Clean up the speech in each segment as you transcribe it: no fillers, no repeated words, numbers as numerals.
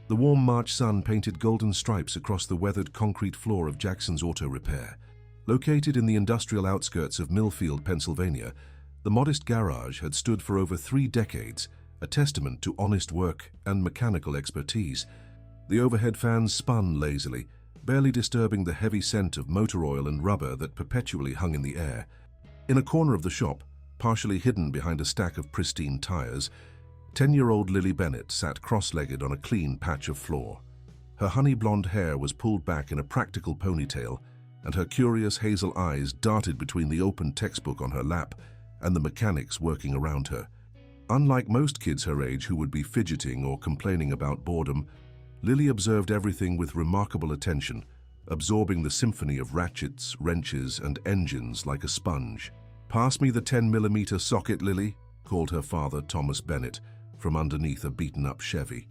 The warm March sun painted golden stripes across the weathered concrete floor of Jackson's Auto Repair. Located in the industrial outskirts of Millfield, Pennsylvania, the modest garage had stood for over 3 decades, a testament to honest work and mechanical expertise. The overhead fans spun lazily, barely disturbing the heavy scent of motor oil and rubber that perpetually hung in the air. In a corner of the shop, partially hidden behind a stack of pristine tires, 10-year-old Lily Bennett sat cross-legged on a clean patch of floor. Her honey-blonde hair was pulled back in a practical ponytail, and her curious hazel eyes darted between the open textbook on her lap and the mechanics working around her. Unlike most kids her age who would be fidgeting or complaining about boredom, Lily observed everything with remarkable attention, absorbing the symphony of ratchets, wrenches, and engines like a sponge. "Pass me the 10mm socket, Lily," called her father, Thomas Bennett, from underneath a beaten-up Chevy.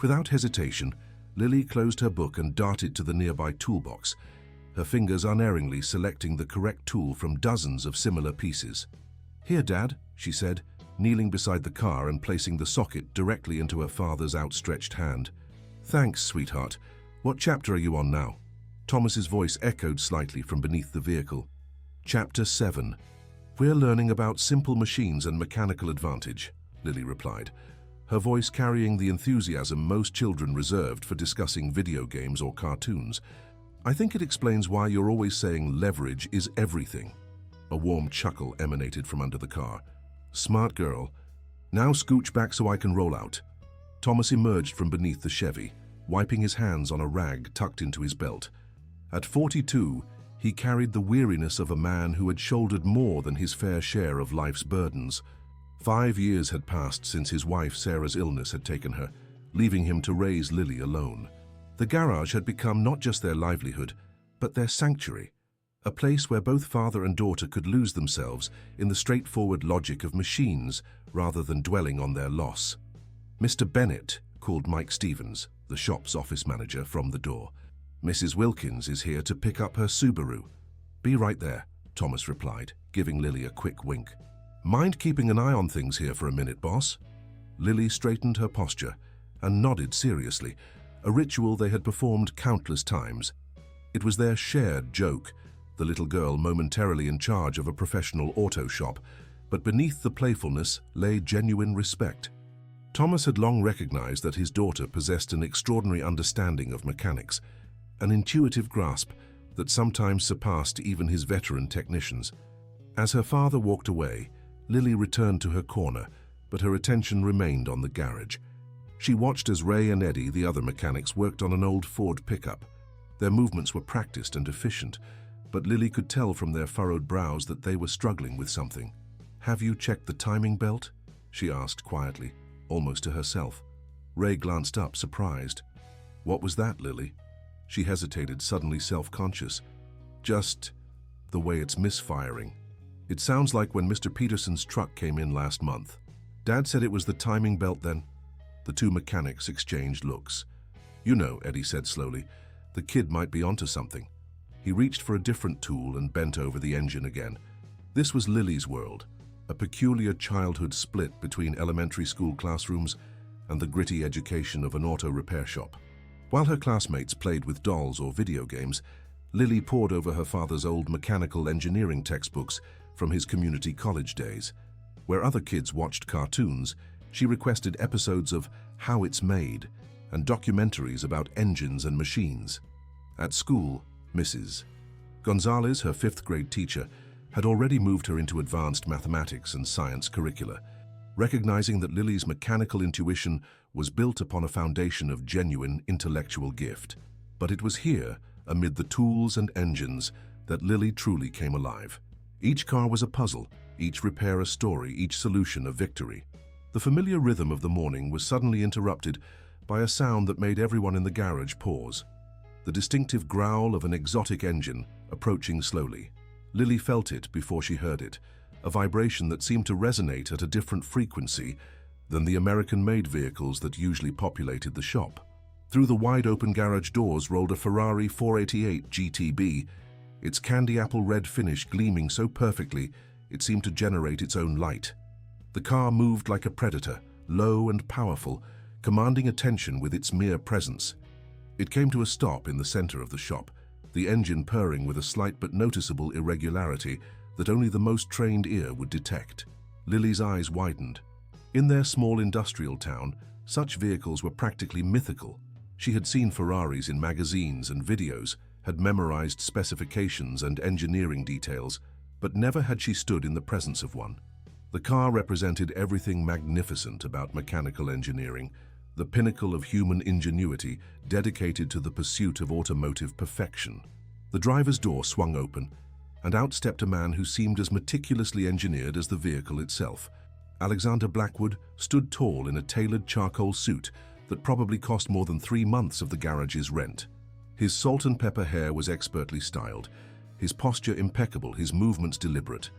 Without hesitation, Lily closed her book and darted to the nearby toolbox, her fingers unerringly selecting the correct tool from dozens of similar pieces. "Here, Dad," she said, kneeling beside the car and placing the socket directly into her father's outstretched hand. "Thanks, sweetheart. What chapter are you on now?" Thomas's voice echoed slightly from beneath the vehicle. "Chapter 7. We're learning about simple machines and mechanical advantage," Lily replied, her voice carrying the enthusiasm most children reserved for discussing video games or cartoons. "I think it explains why you're always saying leverage is everything." A warm chuckle emanated from under the car. "Smart girl. Now scooch back so I can roll out." Thomas emerged from beneath the Chevy, wiping his hands on a rag tucked into his belt. At 42, he carried the weariness of a man who had shouldered more than his fair share of life's burdens. 5 years had passed since his wife Sarah's illness had taken her, leaving him to raise Lily alone. The garage had become not just their livelihood, but their sanctuary, a place where both father and daughter could lose themselves in the straightforward logic of machines rather than dwelling on their loss. "Mr. Bennett," called Mike Stevens, the shop's office manager, from the door. "Mrs. Wilkins is here to pick up her Subaru." "Be right there," Thomas replied, giving Lily a quick wink. "Mind keeping an eye on things here for a minute, boss?" Lily straightened her posture and nodded seriously, a ritual they had performed countless times. It was their shared joke, the little girl momentarily in charge of a professional auto shop, but beneath the playfulness lay genuine respect. Thomas had long recognized that his daughter possessed an extraordinary understanding of mechanics, an intuitive grasp that sometimes surpassed even his veteran technicians. As her father walked away, Lily returned to her corner, but her attention remained on the garage. She watched as Ray and Eddie, the other mechanics, worked on an old Ford pickup. Their movements were practiced and efficient, but Lily could tell from their furrowed brows that they were struggling with something. "Have you checked the timing belt?" she asked quietly, almost to herself. Ray glanced up, surprised. "What was that, Lily?" She hesitated, suddenly self-conscious. "Just the way it's misfiring. It sounds like when Mr. Peterson's truck came in last month." "Dad said it was the timing belt then?" The two mechanics exchanged looks. "You know," Eddie said slowly, "the kid might be onto something." He reached for a different tool and bent over the engine again. This was Lily's world, a peculiar childhood split between elementary school classrooms and the gritty education of an auto repair shop. While her classmates played with dolls or video games, Lily pored over her father's old mechanical engineering textbooks from his community college days. Where other kids watched cartoons, she requested episodes of How It's Made and documentaries about engines and machines. At school, Mrs. Gonzalez, her 5th-grade teacher, had already moved her into advanced mathematics and science curricula, recognizing that Lily's mechanical intuition was built upon a foundation of genuine intellectual gift. But it was here, amid the tools and engines, that Lily truly came alive. Each car was a puzzle, each repair a story, each solution a victory. The familiar rhythm of the morning was suddenly interrupted by a sound that made everyone in the garage pause. The distinctive growl of an exotic engine approaching slowly. Lily felt it before she heard it, a vibration that seemed to resonate at a different frequency than the American-made vehicles that usually populated the shop. Through the wide-open garage doors rolled a Ferrari 488 GTB, its candy apple red finish gleaming so perfectly it seemed to generate its own light. The car moved like a predator, low and powerful, commanding attention with its mere presence. It came to a stop in the center of the shop, the engine purring with a slight but noticeable irregularity that only the most trained ear would detect. Lily's eyes widened. In their small industrial town, such vehicles were practically mythical. She had seen Ferraris in magazines and videos, had memorized specifications and engineering details, but never had she stood in the presence of one. The car represented everything magnificent about mechanical engineering, the pinnacle of human ingenuity dedicated to the pursuit of automotive perfection. The driver's door swung open, and out stepped a man who seemed as meticulously engineered as the vehicle itself. Alexander Blackwood stood tall in a tailored charcoal suit that probably cost more than 3 months of the garage's rent. His salt and pepper hair was expertly styled, his posture impeccable, his movements deliberate.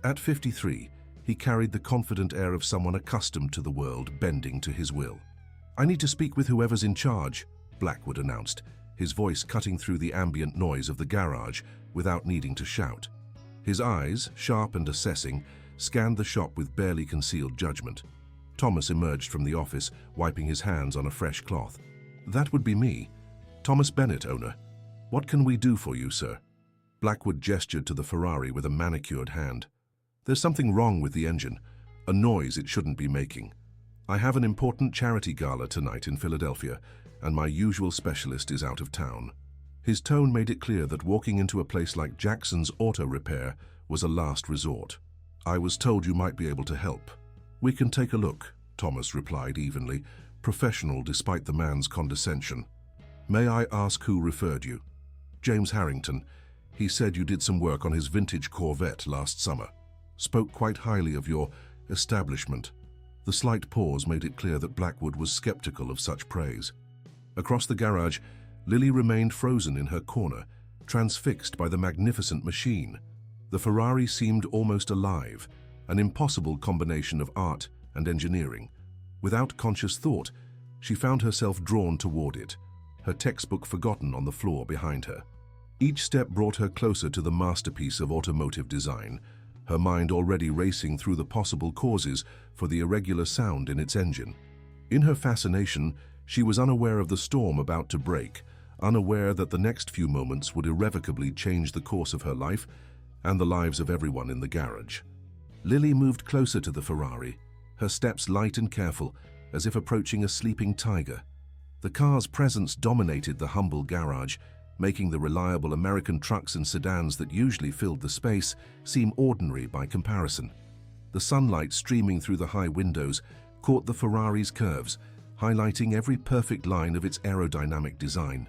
At 53, he carried the confident air of someone accustomed to the world bending to his will. "I need to speak with whoever's in charge," Blackwood announced, his voice cutting through the ambient noise of the garage without needing to shout. His eyes, sharp and assessing, scanned the shop with barely concealed judgment. Thomas emerged from the office, wiping his hands on a fresh cloth. "That would be me. Thomas Bennett, owner. What can we do for you, sir?" Blackwood gestured to the Ferrari with a manicured hand. "There's something wrong with the engine, a noise it shouldn't be making. I have an important charity gala tonight in Philadelphia, and my usual specialist is out of town." His tone made it clear that walking into a place like Jackson's Auto Repair was a last resort. "I was told you might be able to help." "We can take a look," Thomas replied evenly, professional despite the man's condescension. "May I ask who referred you?" "James Harrington. He said you did some work on his vintage Corvette last summer. Spoke quite highly of your establishment." The slight pause made it clear that Blackwood was skeptical of such praise. Across the garage, Lily remained frozen in her corner, transfixed by the magnificent machine. The Ferrari seemed almost alive, an impossible combination of art and engineering. Without conscious thought, she found herself drawn toward it, her textbook forgotten on the floor behind her. Each step brought her closer to the masterpiece of automotive design, her mind already racing through the possible causes for the irregular sound in its engine. In her fascination, she was unaware of the storm about to break, unaware that the next few moments would irrevocably change the course of her life and the lives of everyone in the garage. Lily moved closer to the Ferrari, her steps light and careful, as if approaching a sleeping tiger. The car's presence dominated the humble garage, making the reliable American trucks and sedans that usually filled the space seem ordinary by comparison. The sunlight streaming through the high windows caught the Ferrari's curves, highlighting every perfect line of its aerodynamic design.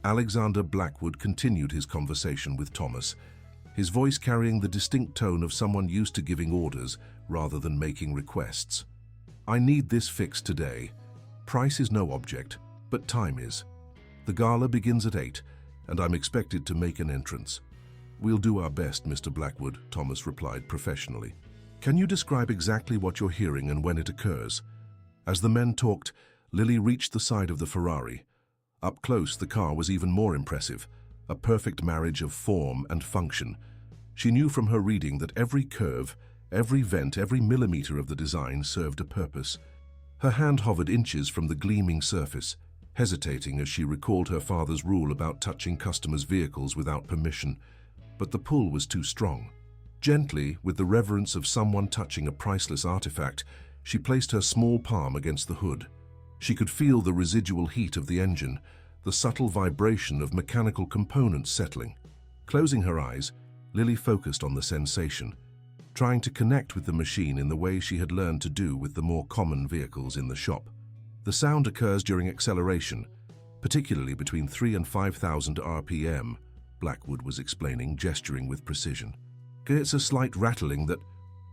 Alexander Blackwood continued his conversation with Thomas, his voice carrying the distinct tone of someone used to giving orders rather than making requests. "I need this fixed today. Price is no object, but time is. The gala begins at 8, and I'm expected to make an entrance." "We'll do our best, Mr. Blackwood," Thomas replied professionally. "Can you describe exactly what you're hearing and when it occurs?" As the men talked, Lily reached the side of the Ferrari. Up close, the car was even more impressive, a perfect marriage of form and function. She knew from her reading that every curve, every vent, every millimeter of the design served a purpose. Her hand hovered inches from the gleaming surface, hesitating as she recalled her father's rule about touching customers' vehicles without permission. But the pull was too strong. Gently, with the reverence of someone touching a priceless artifact, she placed her small palm against the hood. She could feel the residual heat of the engine, the subtle vibration of mechanical components settling. Closing her eyes, Lily focused on the sensation, trying to connect with the machine in the way she had learned to do with the more common vehicles in the shop. The sound occurs during acceleration, particularly between 3,000 and 5,000 RPM, Blackwood was explaining, gesturing with precision. "It's a slight rattling that—"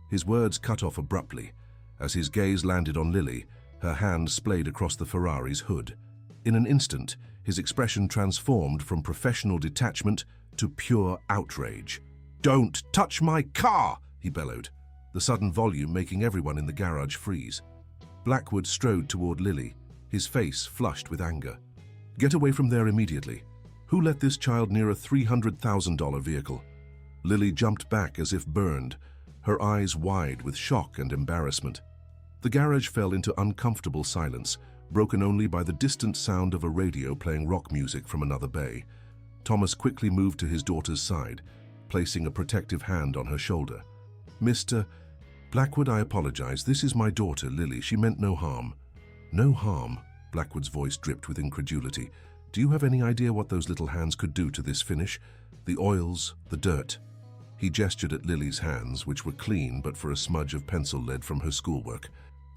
His words cut off abruptly. As his gaze landed on Lily, her hand splayed across the Ferrari's hood. In an instant, his expression transformed from professional detachment to pure outrage. "Don't touch my car!" he bellowed, the sudden volume making everyone in the garage freeze. Blackwood strode toward Lily, his face flushed with anger. "Get away from there immediately. Who let this child near a $300,000 vehicle?" Lily jumped back as if burned, her eyes wide with shock and embarrassment. The garage fell into uncomfortable silence, broken only by the distant sound of a radio playing rock music from another bay. Thomas quickly moved to his daughter's side, placing a protective hand on her shoulder. "Mr. Blackwood, I apologize. This is my daughter, Lily. She meant no harm." "No harm?" Blackwood's voice dripped with incredulity. "Do you have any idea what those little hands could do to this finish? The oils, the dirt." He gestured at Lily's hands, which were clean but for a smudge of pencil lead from her schoolwork.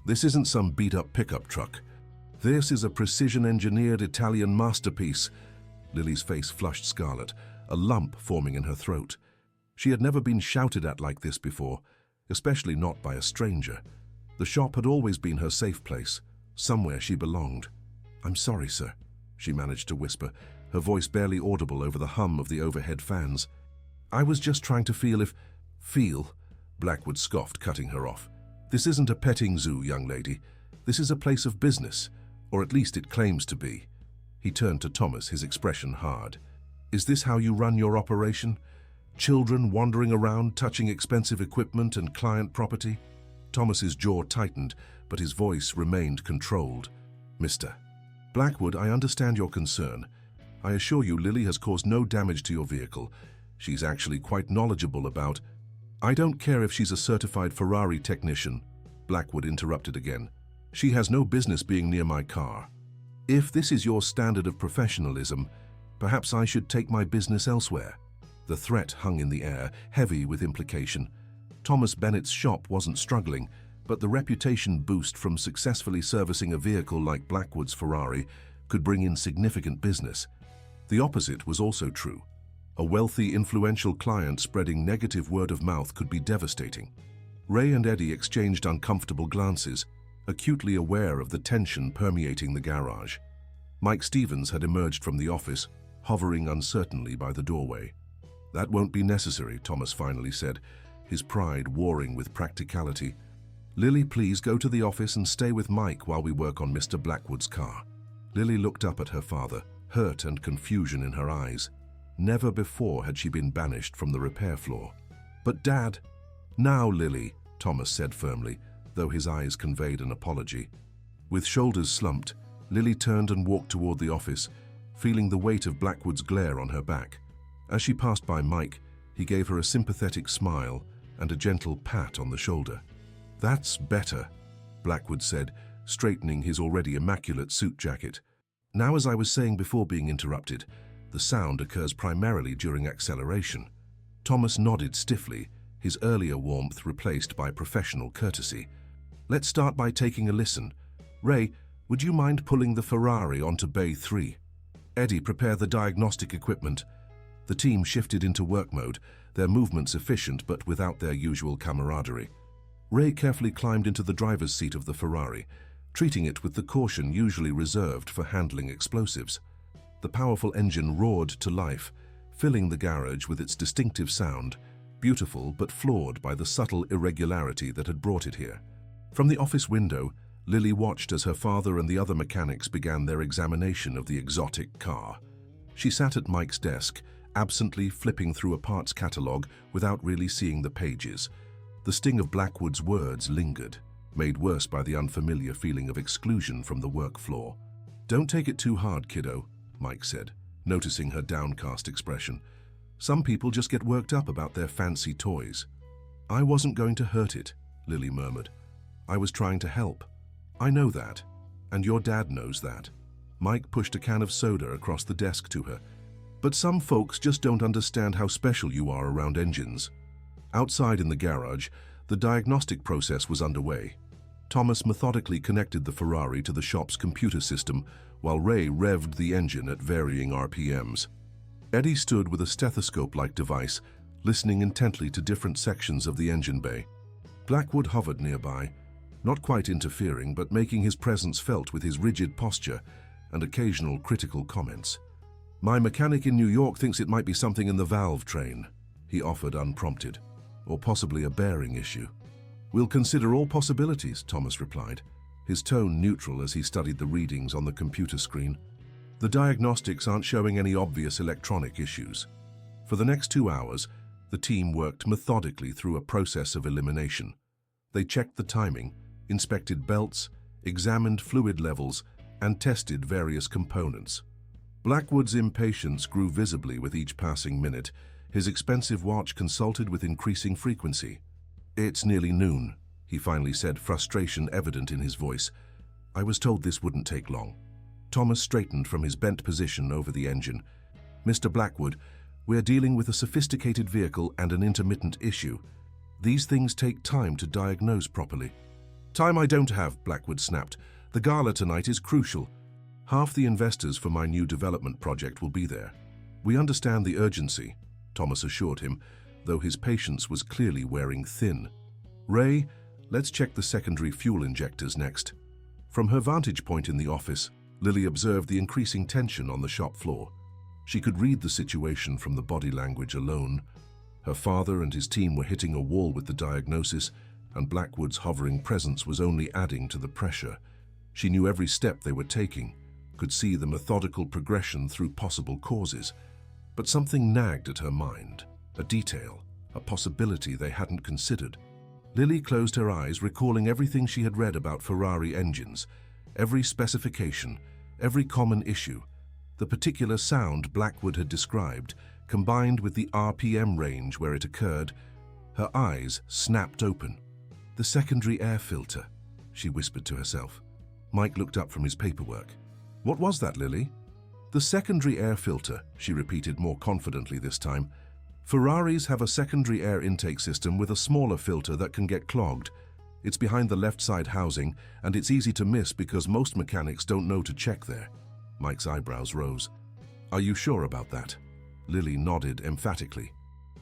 "This isn't some beat-up pickup truck. This is a precision-engineered Italian masterpiece." Lily's face flushed scarlet, a lump forming in her throat. She had never been shouted at like this before, especially not by a stranger. The shop had always been her safe place, somewhere she belonged. "I'm sorry, sir," she managed to whisper, her voice barely audible over the hum of the overhead fans. "I was just trying to feel if—" "Feel?" Blackwood scoffed, cutting her off. "This isn't a petting zoo, young lady. This is a place of business, or at least it claims to be." He turned to Thomas, his expression hard. "Is this how you run your operation? Children wandering around, touching expensive equipment and client property?" Thomas's jaw tightened, but his voice remained controlled. "Mr. Blackwood, I understand your concern. I assure you Lily has caused no damage to your vehicle. She's actually quite knowledgeable about—" "I don't care if she's a certified Ferrari technician," Blackwood interrupted again. "She has no business being near my car. If this is your standard of professionalism, perhaps I should take my business elsewhere." The threat hung in the air, heavy with implication. Thomas Bennett's shop wasn't struggling, but the reputation boost from successfully servicing a vehicle like Blackwood's Ferrari could bring in significant business. The opposite was also true. A wealthy, influential client spreading negative word of mouth could be devastating. Ray and Eddie exchanged uncomfortable glances, acutely aware of the tension permeating the garage. Mike Stevens had emerged from the office, hovering uncertainly by the doorway. "That won't be necessary," Thomas finally said, his pride warring with practicality. "Lily, please go to the office and stay with Mike while we work on Mr. Blackwood's car." Lily looked up at her father, hurt and confusion in her eyes. Never before had she been banished from the repair floor. "But Dad—" "Now, Lily," Thomas said firmly, though his eyes conveyed an apology. With shoulders slumped, Lily turned and walked toward the office, feeling the weight of Blackwood's glare on her back. As she passed by Mike, he gave her a sympathetic smile and a gentle pat on the shoulder. "That's better," Blackwood said, straightening his already immaculate suit jacket. "Now, as I was saying before being interrupted, the sound occurs primarily during acceleration." Thomas nodded stiffly, his earlier warmth replaced by professional courtesy. "Let's start by taking a listen. Ray, would you mind pulling the Ferrari onto Bay 3? Eddie, prepare the diagnostic equipment." The team shifted into work mode, their movements efficient but without their usual camaraderie. Ray carefully climbed into the driver's seat of the Ferrari, treating it with the caution usually reserved for handling explosives. The powerful engine roared to life, filling the garage with its distinctive sound, beautiful but flawed by the subtle irregularity that had brought it here. From the office window, Lily watched as her father and the other mechanics began their examination of the exotic car. She sat at Mike's desk, absently flipping through a parts catalogue without really seeing the pages. The sting of Blackwood's words lingered, made worse by the unfamiliar feeling of exclusion from the work floor. "Don't take it too hard, kiddo," Mike said, noticing her downcast expression. "Some people just get worked up about their fancy toys." "I wasn't going to hurt it," Lily murmured. "I was trying to help. I know that, and your dad knows that." Mike pushed a can of soda across the desk to her. "But some folks just don't understand how special you are around engines." Outside in the garage, the diagnostic process was underway. Thomas methodically connected the Ferrari to the shop's computer system, while Ray revved the engine at varying RPMs. Eddie stood with a stethoscope-like device, listening intently to different sections of the engine bay. Blackwood hovered nearby, not quite interfering, but making his presence felt with his rigid posture and occasional critical comments. "My mechanic in New York thinks it might be something in the valve train," he offered unprompted, "or possibly a bearing issue." "We'll consider all possibilities," Thomas replied, his tone neutral as he studied the readings on the computer screen. "The diagnostics aren't showing any obvious electronic issues." For the next 2 hours, the team worked methodically through a process of elimination. They checked the timing, inspected belts, examined fluid levels, and tested various components. Blackwood's impatience grew visibly with each passing minute. His expensive watch consulted with increasing frequency. "It's nearly noon," he finally said, frustration evident in his voice. "I was told this wouldn't take long." Thomas straightened from his bent position over the engine. "Mr. Blackwood, we're dealing with a sophisticated vehicle and an intermittent issue. These things take time to diagnose properly." "Time I don't have," Blackwood snapped. "The gala tonight is crucial. Half the investors for my new development project will be there." "We understand the urgency," Thomas assured him, though his patience was clearly wearing thin. "Ray, let's check the secondary fuel injectors next." From her vantage point in the office, Lily observed the increasing tension on the shop floor. She could read the situation from the body language alone. Her father and his team were hitting a wall with the diagnosis, and Blackwood's hovering presence was only adding to the pressure. She knew every step they were taking, could see the methodical progression through possible causes. But something nagged at her mind, a detail, a possibility they hadn't considered. Lily closed her eyes, recalling everything she had read about Ferrari engines, every specification, every common issue. The particular sound Blackwood had described, combined with the RPM range where it occurred, her eyes snapped open. "The secondary air filter," she whispered to herself. Mike looked up from his paperwork. "What was that, Lily?" "The secondary air filter," she repeated more confidently this time. "Ferraris have a secondary air intake system with a smaller filter that can get clogged. It's behind the left side housing, and it's easy to miss because most mechanics don't know to check there." Mike's eyebrows rose. "Are you sure about that?" Lily nodded emphatically.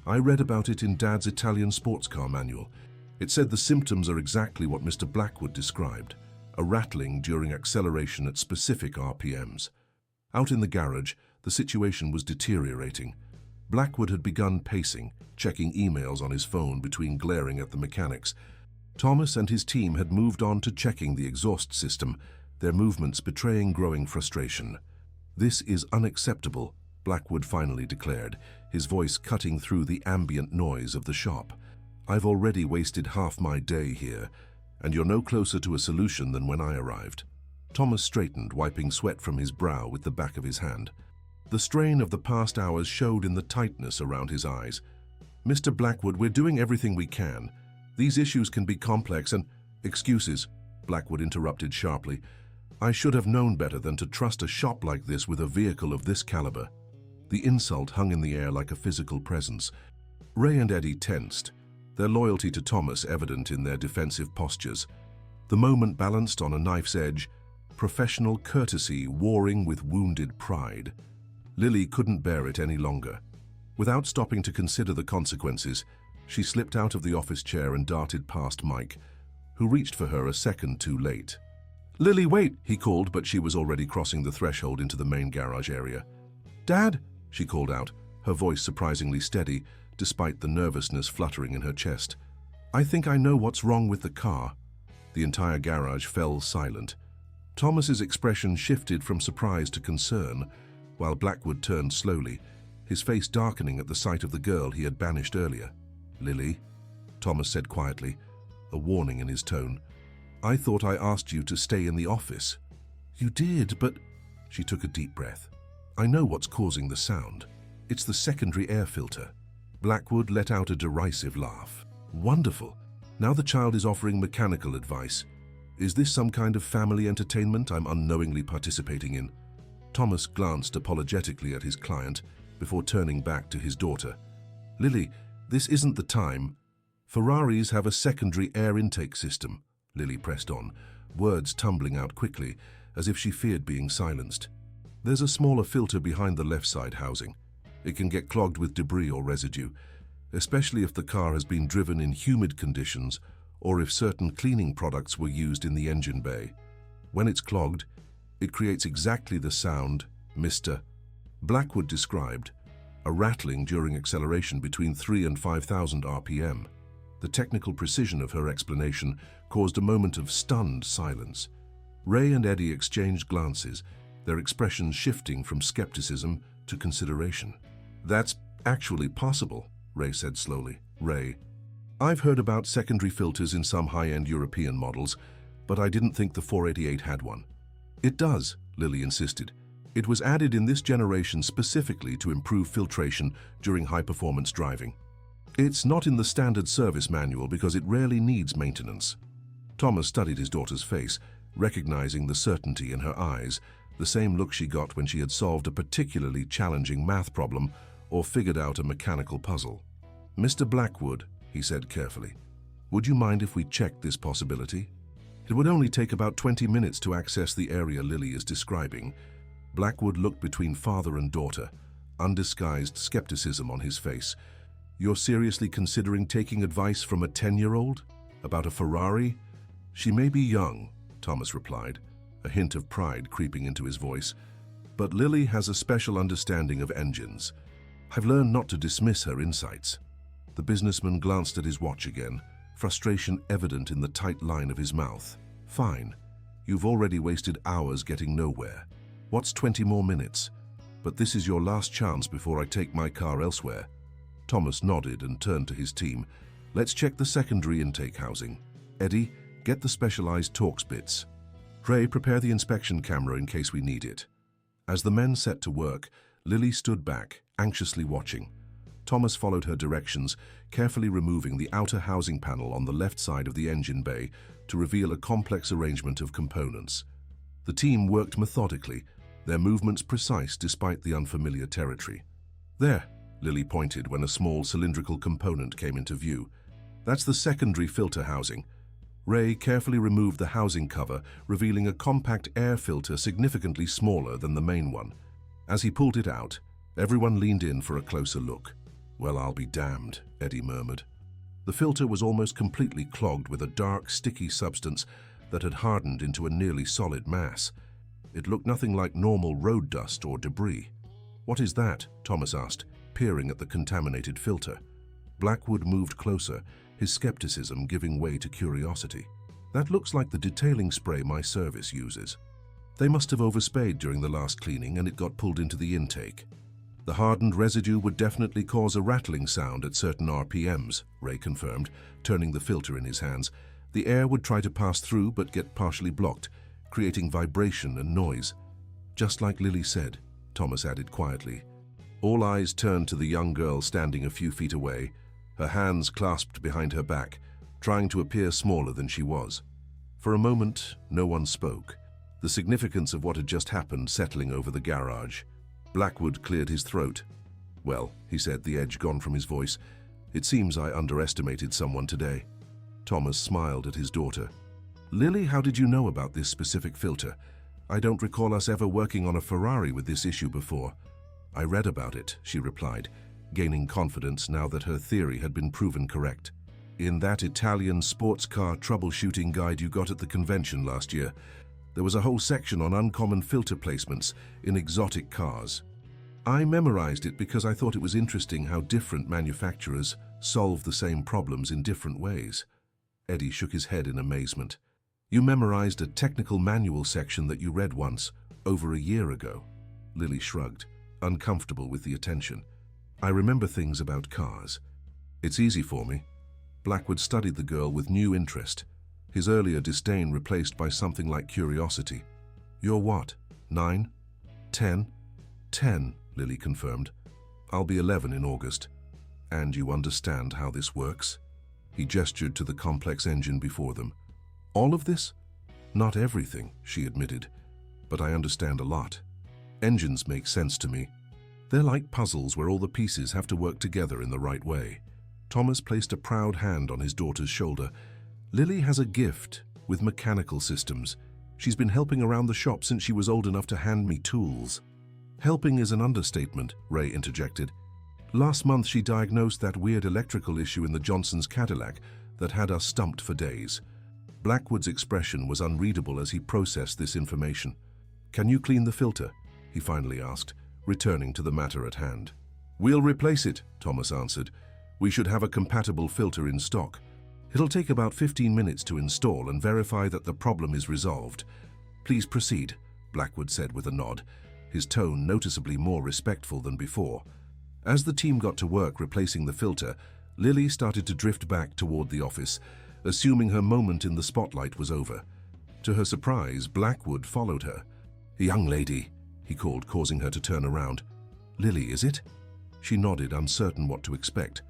"I read about it in Dad's Italian sports car manual. It said the symptoms are exactly what Mr. Blackwood described, a rattling during acceleration at specific RPMs. Out in the garage, the situation was deteriorating. Blackwood had begun pacing, checking emails on his phone between glaring at the mechanics. Thomas and his team had moved on to checking the exhaust system, their movements betraying growing frustration. "This is unacceptable," Blackwood finally declared, his voice cutting through the ambient noise of the shop. "I've already wasted half my day here, and you're no closer to a solution than when I arrived." Thomas straightened, wiping sweat from his brow with the back of his hand. The strain of the past hours showed in the tightness around his eyes. "Mr. Blackwood, we're doing everything we can. These issues can be complex and—" "Excuses," Blackwood interrupted sharply. "I should have known better than to trust a shop like this with a vehicle of this caliber." The insult hung in the air like a physical presence. Ray and Eddie tensed, their loyalty to Thomas evident in their defensive postures. The moment balanced on a knife's edge, professional courtesy warring with wounded pride. Lily couldn't bear it any longer. Without stopping to consider the consequences, she slipped out of the office chair and darted past Mike, who reached for her a second too late. "Lily, wait!" he called, but she was already crossing the threshold into the main garage area. "Dad!" she called out, her voice surprisingly steady, despite the nervousness fluttering in her chest. "I think I know what's wrong with the car." The entire garage fell silent. Thomas's expression shifted from surprise to concern, while Blackwood turned slowly, his face darkening at the sight of the girl he had banished earlier. "Lily," Thomas said quietly, a warning in his tone. "I thought I asked you to stay in the office." "You did, but—" She took a deep breath. "I know what's causing the sound. It's the secondary air filter." Blackwood let out a derisive laugh. "Wonderful. Now the child is offering mechanical advice. Is this some kind of family entertainment I'm unknowingly participating in?" Thomas glanced apologetically at his client before turning back to his daughter. "Lily, this isn't the time." "Ferraris have a secondary air intake system," Lily pressed on, words tumbling out quickly, as if she feared being silenced. "There's a smaller filter behind the left side housing. It can get clogged with debris or residue, especially if the car has been driven in humid conditions or if certain cleaning products were used in the engine bay. When it's clogged, it creates exactly the sound Mr. Blackwood described, a rattling during acceleration between 3 and 5,000 RPM. The technical precision of her explanation caused a moment of stunned silence. Ray and Eddie exchanged glances, their expressions shifting from skepticism to consideration. "That's actually possible," Ray said slowly. "Ray, I've heard about secondary filters in some high-end European models, but I didn't think the 488 had one. It does, Lily insisted. It was added in this generation specifically to improve filtration during high-performance driving. It's not in the standard service manual because it rarely needs maintenance. Thomas studied his daughter's face, recognizing the certainty in her eyes, the same look she got when she had solved a particularly challenging math problem or figured out a mechanical puzzle. "Mr. Blackwood," he said carefully, "would you mind if we checked this possibility? It would only take about 20 minutes to access the area Lily is describing." Blackwood looked between father and daughter, undisguised skepticism on his face. "You're seriously considering taking advice from a 10-year-old? About a Ferrari?" "She may be young," Thomas replied, a hint of pride creeping into his voice. "But Lily has a special understanding of engines. I've learned not to dismiss her insights." The businessman glanced at his watch again, frustration evident in the tight line of his mouth. "Fine. You've already wasted hours getting nowhere. What's 20 more minutes? But this is your last chance before I take my car elsewhere." Thomas nodded and turned to his team. "Let's check the secondary intake housing. Eddie, get the specialized Torx bits. Ray, prepare the inspection camera in case we need it." As the men set to work, Lily stood back, anxiously watching. Thomas followed her directions, carefully removing the outer housing panel on the left side of the engine bay to reveal a complex arrangement of components. The team worked methodically, their movements precise despite the unfamiliar territory. "There," Lily pointed when a small cylindrical component came into view. "That's the secondary filter housing." Ray carefully removed the housing cover, revealing a compact air filter significantly smaller than the main one. As he pulled it out, everyone leaned in for a closer look. "Well, I'll be damned," Eddie murmured. The filter was almost completely clogged with a dark, sticky substance that had hardened into a nearly solid mass. It looked nothing like normal road dust or debris. "What is that?" Thomas asked, peering at the contaminated filter. Blackwood moved closer, his skepticism giving way to curiosity. "That looks like the detailing spray my service uses. They must have oversprayed during the last cleaning and it got pulled into the intake. The hardened residue would definitely cause a rattling sound at certain RPMs," Ray confirmed, turning the filter in his hands. "The air would try to pass through but get partially blocked, creating vibration and noise." "Just like Lily said," Thomas added quietly. All eyes turned to the young girl standing a few feet away, her hands clasped behind her back, trying to appear smaller than she was. For a moment, no one spoke, the significance of what had just happened settling over the garage. Blackwood cleared his throat. "Well," he said, the edge gone from his voice, "it seems I underestimated someone today." Thomas smiled at his daughter. "Lily, how did you know about this specific filter? I don't recall us ever working on a Ferrari with this issue before." "I read about it," she replied, gaining confidence now that her theory had been proven correct. "In that Italian sports car troubleshooting guide you got at the convention last year, there was a whole section on uncommon filter placements in exotic cars. I memorized it because I thought it was interesting how different manufacturers solve the same problems in different ways." Eddie shook his head in amazement. "You memorized a technical manual section that you read once, over a year ago?" Lily shrugged, uncomfortable with the attention. "I remember things about cars. It's easy for me." Blackwood studied the girl with new interest, his earlier disdain replaced by something like curiosity. "You're what, 9? 10? 10, Lily confirmed. "I'll be 11 in August." "And you understand how this works?" He gestured to the complex engine before them. "All of this?" "Not everything," she admitted, "but I understand a lot. Engines make sense to me. They're like puzzles where all the pieces have to work together in the right way." Thomas placed a proud hand on his daughter's shoulder. "Lily has a gift with mechanical systems. She's been helping around the shop since she was old enough to hand me tools." "Helping is an understatement," Ray interjected. "Last month she diagnosed that weird electrical issue in the Johnson's Cadillac that had us stumped for days." Blackwood's expression was unreadable as he processed this information. "Can you clean the filter?" he finally asked, returning to the matter at hand. "We'll replace it," Thomas answered. "We should have a compatible filter in stock. It'll take about 15 minutes to install and verify that the problem is resolved." "Please proceed," Blackwood said with a nod, his tone noticeably more respectful than before. As the team got to work replacing the filter, Lily started to drift back toward the office, assuming her moment in the spotlight was over. To her surprise, Blackwood followed her. "Young lady," he called, causing her to turn around. "Lily, is it?" She nodded, uncertain what to expect.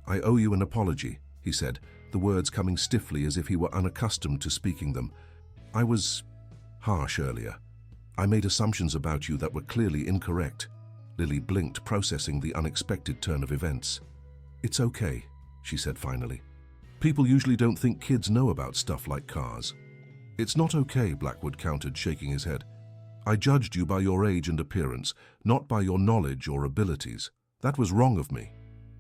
"I owe you an apology," he said, the words coming stiffly as if he were unaccustomed to speaking them. "I was harsh earlier. I made assumptions about you that were clearly incorrect." Lily blinked, processing the unexpected turn of events. "It's okay," she said finally. "People usually don't think kids know about stuff like cars." "It's not okay," Blackwood countered, shaking his head. "I judged you by your age and appearance, not by your knowledge or abilities. That was wrong of me."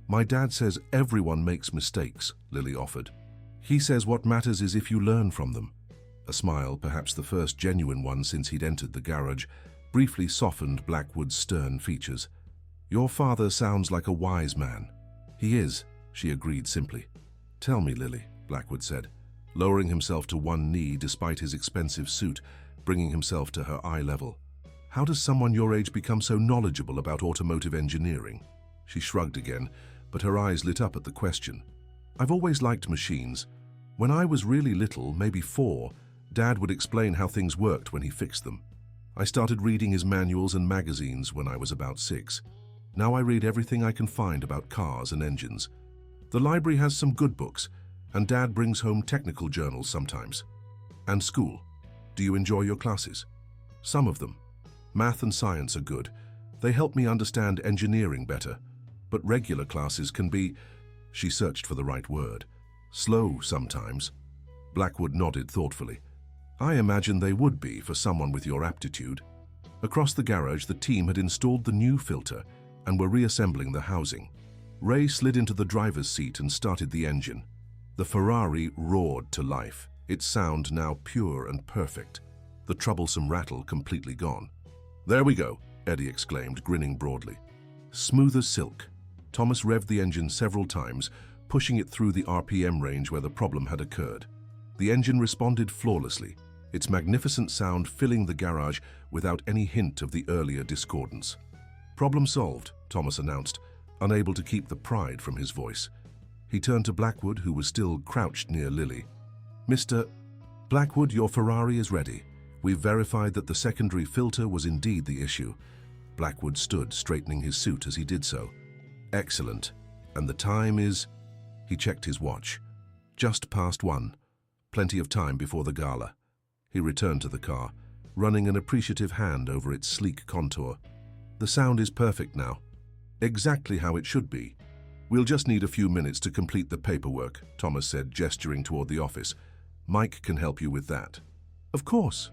"My dad says everyone makes mistakes," Lily offered. "He says what matters is if you learn from them." A smile, perhaps the first genuine one since he'd entered the garage, briefly softened Blackwood's stern features. "Your father sounds like a wise man." "He is," she agreed simply. "Tell me, Lily," Blackwood said, lowering himself to one knee despite his expensive suit, bringing himself to her eye level. "How does someone your age become so knowledgeable about automotive engineering?" She shrugged again, but her eyes lit up at the question. "I've always liked machines. When I was really little, maybe 4, Dad would explain how things worked when he fixed them. I started reading his manuals and magazines when I was about 6. Now I read everything I can find about cars and engines. The library has some good books, and Dad brings home technical journals sometimes. And school. Do you enjoy your classes?" "Some of them. Math and science are good. They help me understand engineering better. But regular classes can be," she searched for the right word, "slow sometimes." Blackwood nodded thoughtfully. "I imagine they would be for someone with your aptitude." Across the garage, the team had installed the new filter and were reassembling the housing. Ray slid into the driver's seat and started the engine. The Ferrari roared to life, its sound now pure and perfect, the troublesome rattle completely gone. "There we go," Eddie exclaimed, grinning broadly. Smooth as silk. Thomas revved the engine several times, pushing it through the RPM range where the problem had occurred. The engine responded flawlessly, its magnificent sound filling the garage without any hint of the earlier discordance. "Problem solved," Thomas announced, unable to keep the pride from his voice. He turned to Blackwood, who was still crouched near Lily. "Mr. Blackwood, your Ferrari is ready. We've verified that the secondary filter was indeed the issue." Blackwood stood, straightening his suit as he did so. "Excellent. And the time is—" He checked his watch. "Just past 1. Plenty of time before the gala." He returned to the car, running an appreciative hand over its sleek contour. "The sound is perfect now. Exactly how it should be. We'll just need a few minutes to complete the paperwork," Thomas said, gesturing toward the office. "Mike can help you with that." "Of course."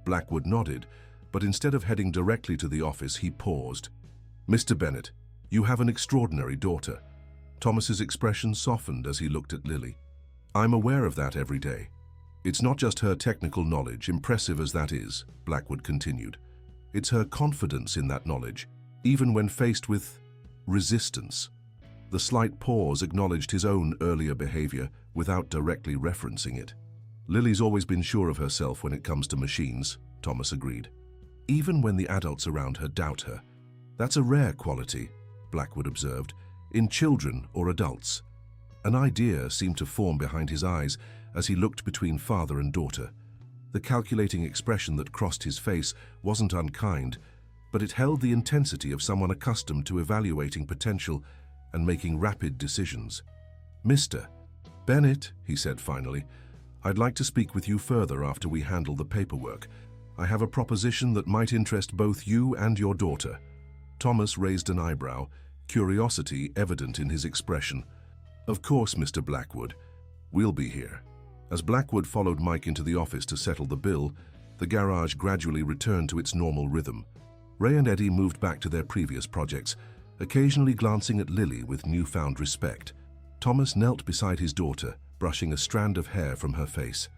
Blackwood nodded, but instead of heading directly to the office, he paused. "Mr. Bennett, you have an extraordinary daughter." Thomas's expression softened as he looked at Lily. "I'm aware of that every day. It's not just her technical knowledge, impressive as that is," Blackwood continued. "It's her confidence in that knowledge, even when faced with resistance." The slight pause acknowledged his own earlier behavior without directly referencing it. "Lily's always been sure of herself when it comes to machines," Thomas agreed. "Even when the adults around her doubt her. That's a rare quality," Blackwood observed, "in children or adults." An idea seemed to form behind his eyes as he looked between father and daughter. The calculating expression that crossed his face wasn't unkind, but it held the intensity of someone accustomed to evaluating potential and making rapid decisions. "Mr. Bennett," he said finally, "I'd like to speak with you further after we handle the paperwork. I have a proposition that might interest both you and your daughter." Thomas raised an eyebrow, curiosity evident in his expression. "Of course, Mr. Blackwood. We'll be here." As Blackwood followed Mike into the office to settle the bill, the garage gradually returned to its normal rhythm. Ray and Eddie moved back to their previous projects, occasionally glancing at Lily with newfound respect. Thomas knelt beside his daughter, brushing a strand of hair from her face.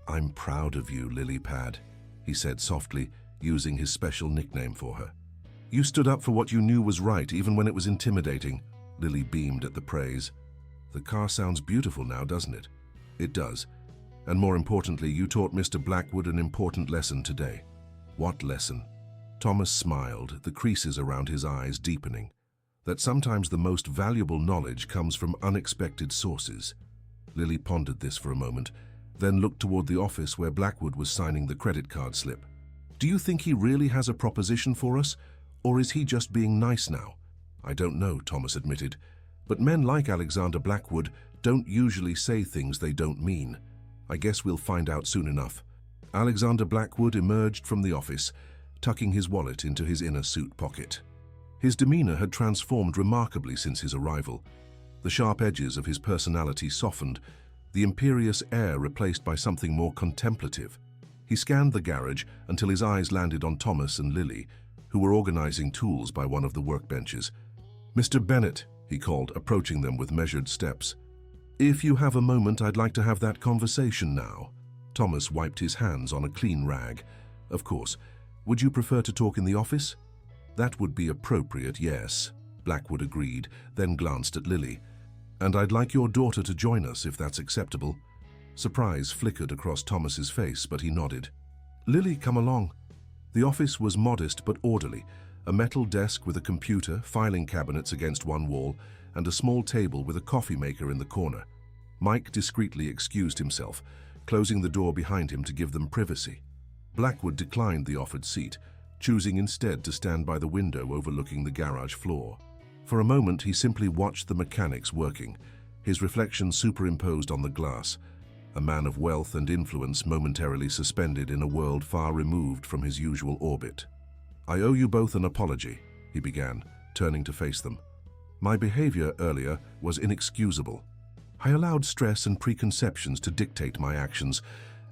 "I'm proud of you, Lily Pad," he said softly, using his special nickname for her. "You stood up for what you knew was right, even when it was intimidating." Lily beamed at the praise. "The car sounds beautiful now, doesn't it?" "It does. And more importantly, you taught Mr. Blackwood an important lesson today." "What lesson?" Thomas smiled, the creases around his eyes deepening. "That sometimes the most valuable knowledge comes from unexpected sources." Lily pondered this for a moment, then looked toward the office where Blackwood was signing the credit card slip. "Do you think he really has a proposition for us, or is he just being nice now?" "I don't know," Thomas admitted, "but men like Alexander Blackwood don't usually say things they don't mean. I guess we'll find out soon enough." Alexander Blackwood emerged from the office, tucking his wallet into his inner suit pocket. His demeanor had transformed remarkably since his arrival. The sharp edges of his personality softened, the imperious air replaced by something more contemplative. He scanned the garage until his eyes landed on Thomas and Lily, who were organizing tools by one of the workbenches. "Mr. Bennett," he called, approaching them with measured steps. "If you have a moment, I'd like to have that conversation now." Thomas wiped his hands on a clean rag. "Of course. Would you prefer to talk in the office?" "That would be appropriate, yes," Blackwood agreed, then glanced at Lily. "And I'd like your daughter to join us, if that's acceptable." Surprise flickered across Thomas's face, but he nodded. "Lily, come along." The office was modest but orderly, a metal desk with a computer, filing cabinets against one wall, and a small table with a coffee maker in the corner. Mike discreetly excused himself, closing the door behind him to give them privacy. Blackwood declined the offered seat, choosing instead to stand by the window overlooking the garage floor. For a moment, he simply watched the mechanics working, his reflection superimposed on the glass, a man of wealth and influence momentarily suspended in a world far removed from his usual orbit. "I owe you both an apology," he began, turning to face them. "My behavior earlier was inexcusable. I allowed stress and preconceptions to dictate my actions,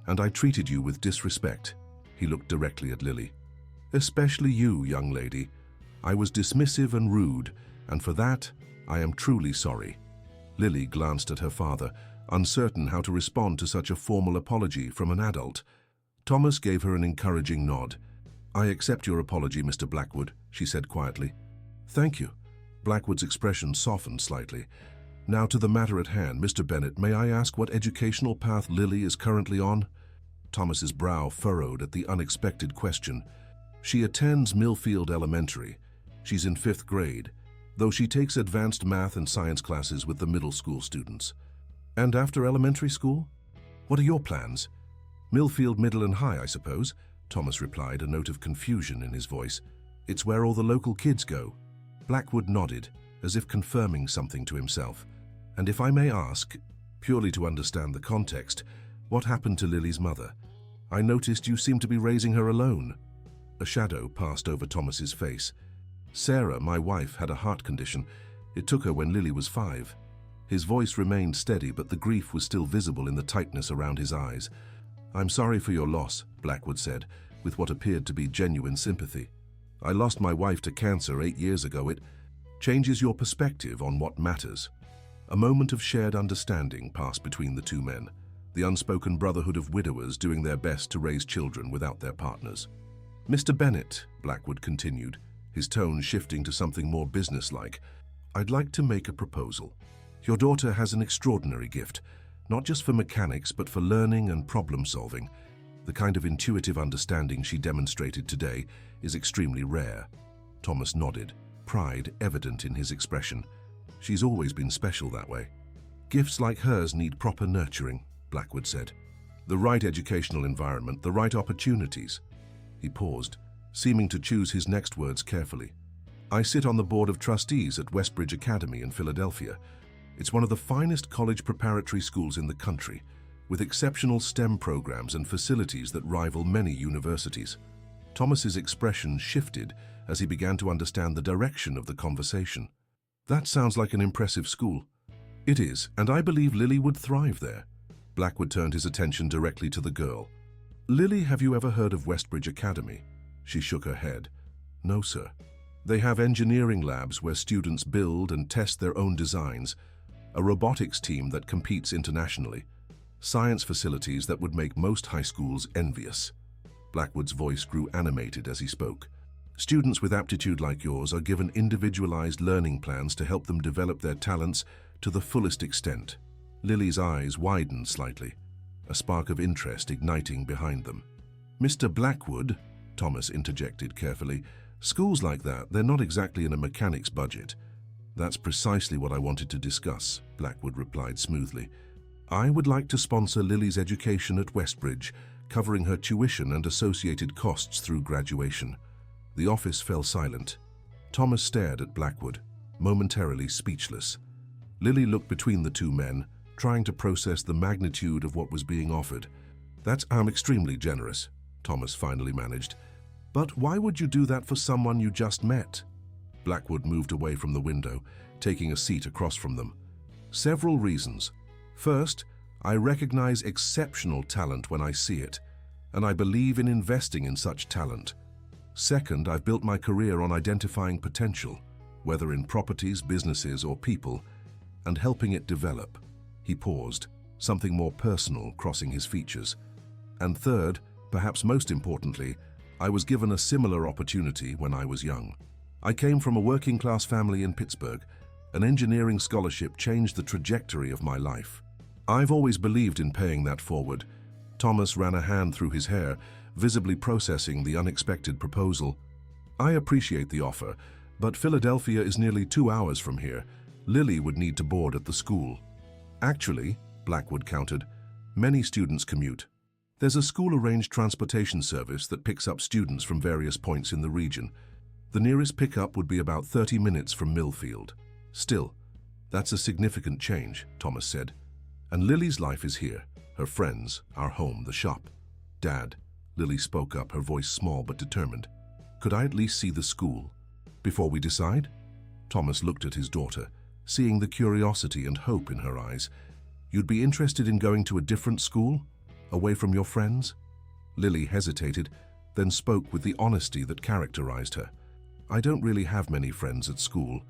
and I treated you with disrespect." He looked directly at Lily. "Especially you, young lady. I was dismissive and rude, and for that, I am truly sorry." Lily glanced at her father, uncertain how to respond to such a formal apology from an adult. Thomas gave her an encouraging nod. "I accept your apology, Mr. Blackwood," she said quietly. "Thank you." Blackwood's expression softened slightly. "Now to the matter at hand, Mr. Bennett, may I ask what educational path Lily is currently on?" Thomas's brow furrowed at the unexpected question. "She attends Millfield Elementary. She's in 5th grade, though she takes advanced math and science classes with the middle school students." "And after elementary school? What are your plans?" "Millfield Middle and High, I suppose," Thomas replied, a note of confusion in his voice. "It's where all the local kids go." Blackwood nodded, as if confirming something to himself. "And if I may ask, purely to understand the context, what happened to Lily's mother? I noticed you seem to be raising her alone." A shadow passed over Thomas's face. "Sarah, my wife, had a heart condition. It took her when Lily was 5. His voice remained steady, but the grief was still visible in the tightness around his eyes. "I'm sorry for your loss," Blackwood said, with what appeared to be genuine sympathy. "I lost my wife to cancer 8 years ago. It changes your perspective on what matters." A moment of shared understanding passed between the two men, the unspoken brotherhood of widowers doing their best to raise children without their partners. "Mr. Bennett," Blackwood continued, his tone shifting to something more businesslike, "I'd like to make a proposal. Your daughter has an extraordinary gift, not just for mechanics, but for learning and problem-solving. The kind of intuitive understanding she demonstrated today is extremely rare." Thomas nodded, pride evident in his expression. "She's always been special that way." "Gifts like hers need proper nurturing," Blackwood said. "The right educational environment, the right opportunities." He paused, seeming to choose his next words carefully. "I sit on the board of trustees at Westbridge Academy in Philadelphia. It's one of the finest college preparatory schools in the country, with exceptional STEM programs and facilities that rival many universities." Thomas's expression shifted as he began to understand the direction of the conversation. "That sounds like an impressive school." "It is, and I believe Lily would thrive there." Blackwood turned his attention directly to the girl. "Lily, have you ever heard of Westbridge Academy?" She shook her head. "No, sir. They have engineering labs where students build and test their own designs, a robotics team that competes internationally, science facilities that would make most high schools envious." Blackwood's voice grew animated as he spoke. "Students with aptitude like yours are given individualized learning plans to help them develop their talents to the fullest extent." Lily's eyes widened slightly, a spark of interest igniting behind them. "Mr. Blackwood," Thomas interjected carefully, "schools like that, they're not exactly in a mechanics budget." "That's precisely what I wanted to discuss," Blackwood replied smoothly. I would like to sponsor Lily's education at Westbridge, covering her tuition and associated costs through graduation. The office fell silent. Thomas stared at Blackwood, momentarily speechless. Lily looked between the two men, trying to process the magnitude of what was being offered. I'm extremely generous, Thomas finally managed. But why would you do that for someone you just met? Blackwood moved away from the window, taking a seat across from them. Several reasons. First, I recognize exceptional talent when I see it, and I believe in investing in such talent. Second, I've built my career on identifying potential, whether in properties, businesses, or people, and helping it develop. He paused, something more personal crossing his features. And third, perhaps most importantly, I was given a similar opportunity when I was young. I came from a working-class family in Pittsburgh. An engineering scholarship changed the trajectory of my life. I've always believed in paying that forward. Thomas ran a hand through his hair, visibly processing the unexpected proposal. I appreciate the offer, but Philadelphia is nearly 2 hours from here. Lily would need to board at the school. Actually, Blackwood countered, many students commute. There's a school-arranged transportation service that picks up students from various points in the region. The nearest pickup would be about 30 minutes from Millfield. Still, that's a significant change, Thomas said. And Lily's life is here, her friends, our home, the shop. Dad, Lily spoke up, her voice small but determined. Could I at least see the school before we decide? Thomas looked at his daughter, seeing the curiosity and hope in her eyes. You'd be interested in going to a different school, away from your friends? Lily hesitated, then spoke with the honesty that characterized her. I don't really have many friends at school.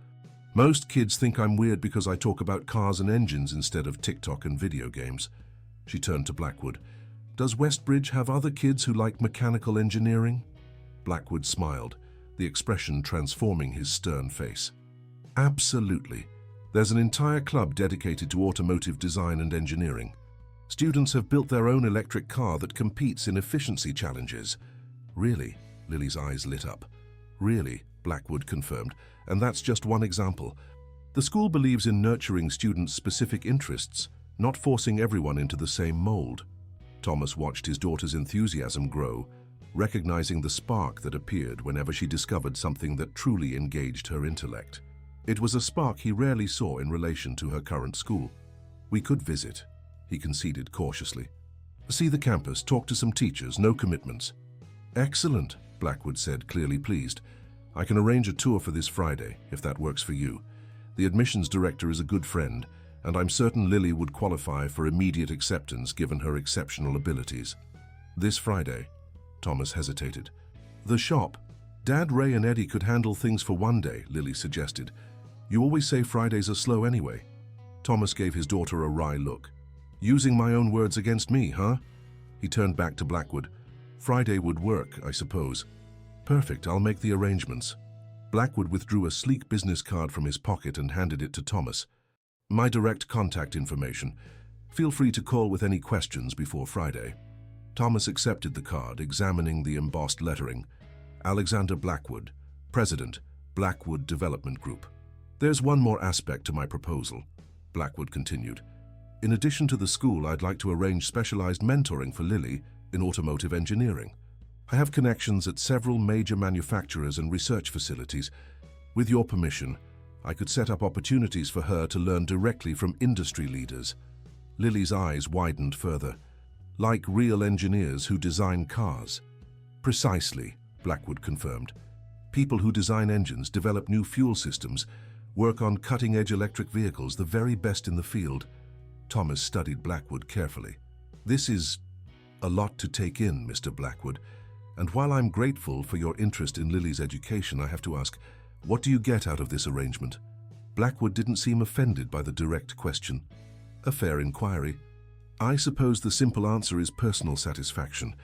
Most kids think I'm weird because I talk about cars and engines instead of TikTok and video games. She turned to Blackwood. Does Westbridge have other kids who like mechanical engineering? Blackwood smiled, the expression transforming his stern face. Absolutely. There's an entire club dedicated to automotive design and engineering. Students have built their own electric car that competes in efficiency challenges. Really? Lily's eyes lit up. Really, Blackwood confirmed, and that's just one example. The school believes in nurturing students' specific interests, not forcing everyone into the same mold. Thomas watched his daughter's enthusiasm grow, recognizing the spark that appeared whenever she discovered something that truly engaged her intellect. It was a spark he rarely saw in relation to her current school. We could visit, he conceded cautiously. See the campus, talk to some teachers, no commitments. Excellent, Blackwood said, clearly pleased. I can arrange a tour for this Friday, if that works for you. The admissions director is a good friend, and I'm certain Lily would qualify for immediate acceptance given her exceptional abilities. This Friday, Thomas hesitated. The shop. Dad, Ray, and Eddie could handle things for one day, Lily suggested. You always say Fridays are slow anyway. Thomas gave his daughter a wry look. Using my own words against me, huh? He turned back to Blackwood. Friday would work, I suppose. Perfect, I'll make the arrangements. Blackwood withdrew a sleek business card from his pocket and handed it to Thomas. My direct contact information. Feel free to call with any questions before Friday. Thomas accepted the card, examining the embossed lettering. Alexander Blackwood, President, Blackwood Development Group. There's one more aspect to my proposal, Blackwood continued. In addition to the school, I'd like to arrange specialized mentoring for Lily in automotive engineering. I have connections at several major manufacturers and research facilities. With your permission, I could set up opportunities for her to learn directly from industry leaders. Lily's eyes widened further. Like real engineers who design cars. Precisely, Blackwood confirmed. People who design engines, develop new fuel systems, work on cutting-edge electric vehicles, the very best in the field. Thomas studied Blackwood carefully. This is a lot to take in, Mr. Blackwood. And while I'm grateful for your interest in Lily's education, I have to ask, what do you get out of this arrangement? Blackwood didn't seem offended by the direct question. A fair inquiry. I suppose the simple answer is personal satisfaction.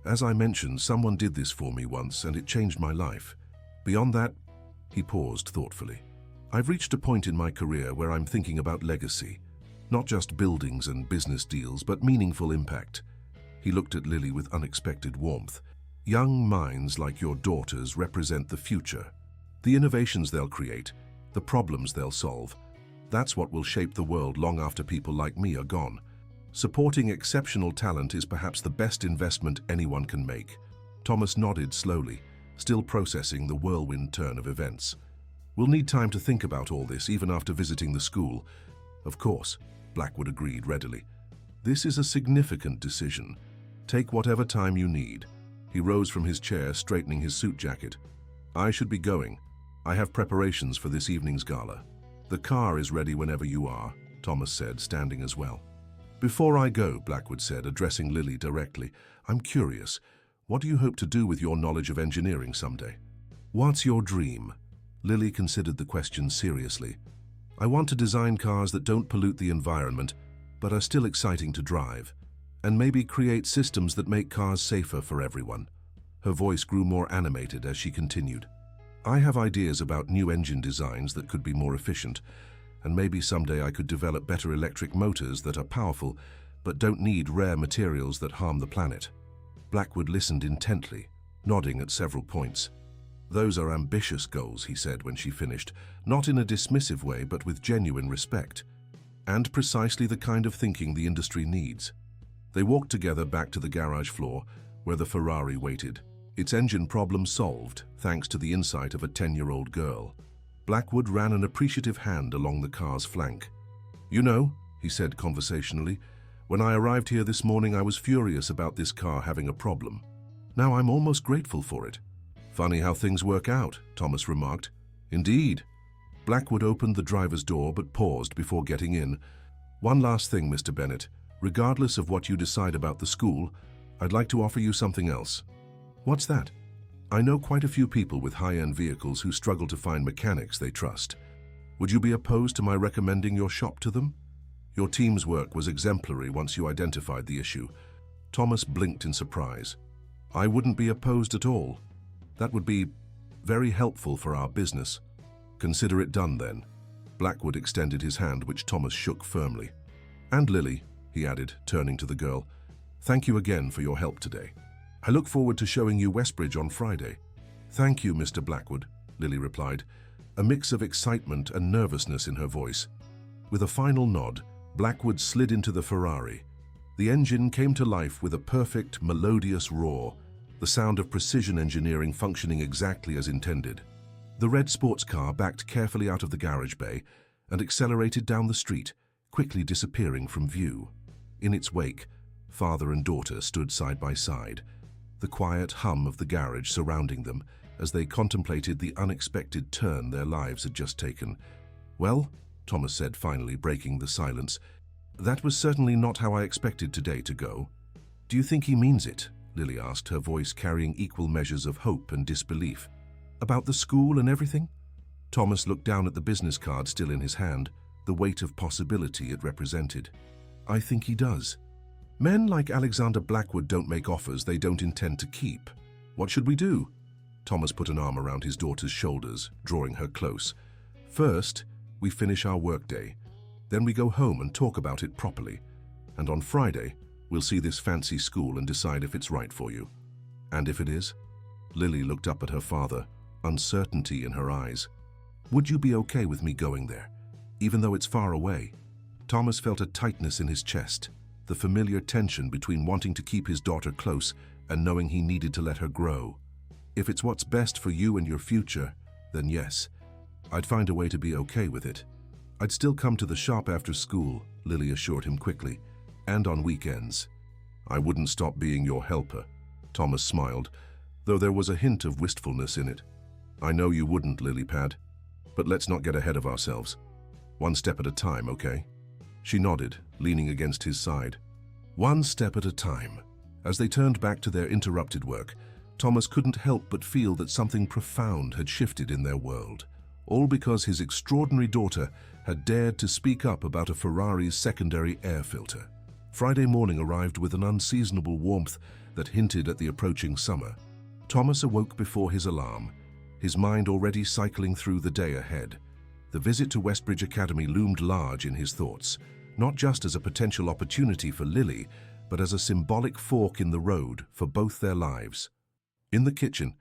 As I mentioned, someone did this for me once, and it changed my life. Beyond that, he paused thoughtfully. I've reached a point in my career where I'm thinking about legacy. Not just buildings and business deals, but meaningful impact. He looked at Lily with unexpected warmth. Young minds like your daughters represent the future. The innovations they'll create, the problems they'll solve. That's what will shape the world long after people like me are gone. Supporting exceptional talent is perhaps the best investment anyone can make. Thomas nodded slowly, still processing the whirlwind turn of events. We'll need time to think about all this even after visiting the school. Of course, Blackwood agreed readily. This is a significant decision. Take whatever time you need. He rose from his chair, straightening his suit jacket. I should be going. I have preparations for this evening's gala. The car is ready whenever you are, Thomas said, standing as well. Before I go, Blackwood said, addressing Lily directly, I'm curious. What do you hope to do with your knowledge of engineering someday? What's your dream? Lily considered the question seriously. I want to design cars that don't pollute the environment, but are still exciting to drive, and maybe create systems that make cars safer for everyone. Her voice grew more animated as she continued. I have ideas about new engine designs that could be more efficient, and maybe someday I could develop better electric motors that are powerful but don't need rare materials that harm the planet. Blackwood listened intently, nodding at several points. Those are ambitious goals, he said when she finished, not in a dismissive way but with genuine respect, and precisely the kind of thinking the industry needs. They walked together back to the garage floor where the Ferrari waited, its engine problem solved thanks to the insight of a 10-year-old girl. Blackwood ran an appreciative hand along the car's flank. You know, he said conversationally, when I arrived here this morning I was furious about this car having a problem. Now I'm almost grateful for it. Funny how things work out, Thomas remarked. Indeed. Blackwood opened the driver's door but paused before getting in. One last thing, Mr. Bennett. Regardless of what you decide about the school, I'd like to offer you something else. What's that? I know quite a few people with high-end vehicles who struggle to find mechanics they trust. Would you be opposed to my recommending your shop to them? Your team's work was exemplary once you identified the issue. Thomas blinked in surprise. I wouldn't be opposed at all. That would be very helpful for our business. Consider it done then. Blackwood extended his hand, which Thomas shook firmly. And Lily, he added, turning to the girl, thank you again for your help today. I look forward to showing you Westbridge on Friday. Thank you, Mr. Blackwood, Lily replied, a mix of excitement and nervousness in her voice. With a final nod, Blackwood slid into the Ferrari. The engine came to life with a perfect, melodious roar, the sound of precision engineering functioning exactly as intended. The red sports car backed carefully out of the garage bay and accelerated down the street, quickly disappearing from view. In its wake, father and daughter stood side by side, the quiet hum of the garage surrounding them as they contemplated the unexpected turn their lives had just taken. Well, Thomas said finally, breaking the silence, that was certainly not how I expected today to go. Do you think he means it? Lily asked, her voice carrying equal measures of hope and disbelief. About the school and everything? Thomas looked down at the business card still in his hand, the weight of possibility it represented. I think he does. Men like Alexander Blackwood don't make offers they don't intend to keep. What should we do? Thomas put an arm around his daughter's shoulders, drawing her close. First, we finish our workday. Then we go home and talk about it properly. And on Friday, we'll see this fancy school and decide if it's right for you. And if it is? Lily looked up at her father, uncertainty in her eyes. Would you be okay with me going there, even though it's far away? Thomas felt a tightness in his chest, the familiar tension between wanting to keep his daughter close and knowing he needed to let her grow. If it's what's best for you and your future, then yes, I'd find a way to be okay with it. I'd still come to the shop after school, Lily assured him quickly, and on weekends. I wouldn't stop being your helper, Thomas smiled, though there was a hint of wistfulness in it. I know you wouldn't, Lilypad, but let's not get ahead of ourselves. One step at a time, okay? She nodded, leaning against his side. One step at a time. As they turned back to their interrupted work, Thomas couldn't help but feel that something profound had shifted in their world, all because his extraordinary daughter had dared to speak up about a Ferrari's secondary air filter. Friday morning arrived with an unseasonable warmth that hinted at the approaching summer. Thomas awoke before his alarm, his mind already cycling through the day ahead. The visit to Westbridge Academy loomed large in his thoughts, not just as a potential opportunity for Lily, but as a symbolic fork in the road for both their lives. In the kitchen,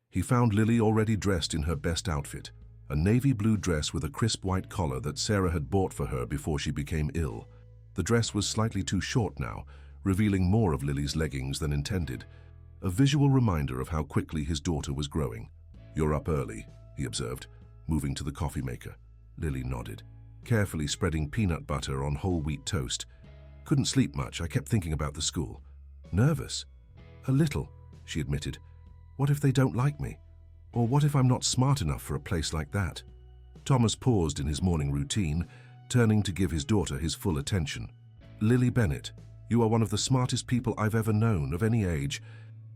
he found Lily already dressed in her best outfit, a navy blue dress with a crisp white collar that Sarah had bought for her before she became ill. The dress was slightly too short now, revealing more of Lily's leggings than intended, a visual reminder of how quickly his daughter was growing. "You're up early," he observed, moving to the coffee maker. Lily nodded, carefully spreading peanut butter on whole wheat toast. "Couldn't sleep much. I kept thinking about the school." "Nervous?" "A little," she admitted. "What if they don't like me? Or what if I'm not smart enough for a place like that?" Thomas paused in his morning routine, turning to give his daughter his full attention. "Lily Bennett, you are one of the smartest people I've ever known, of any age.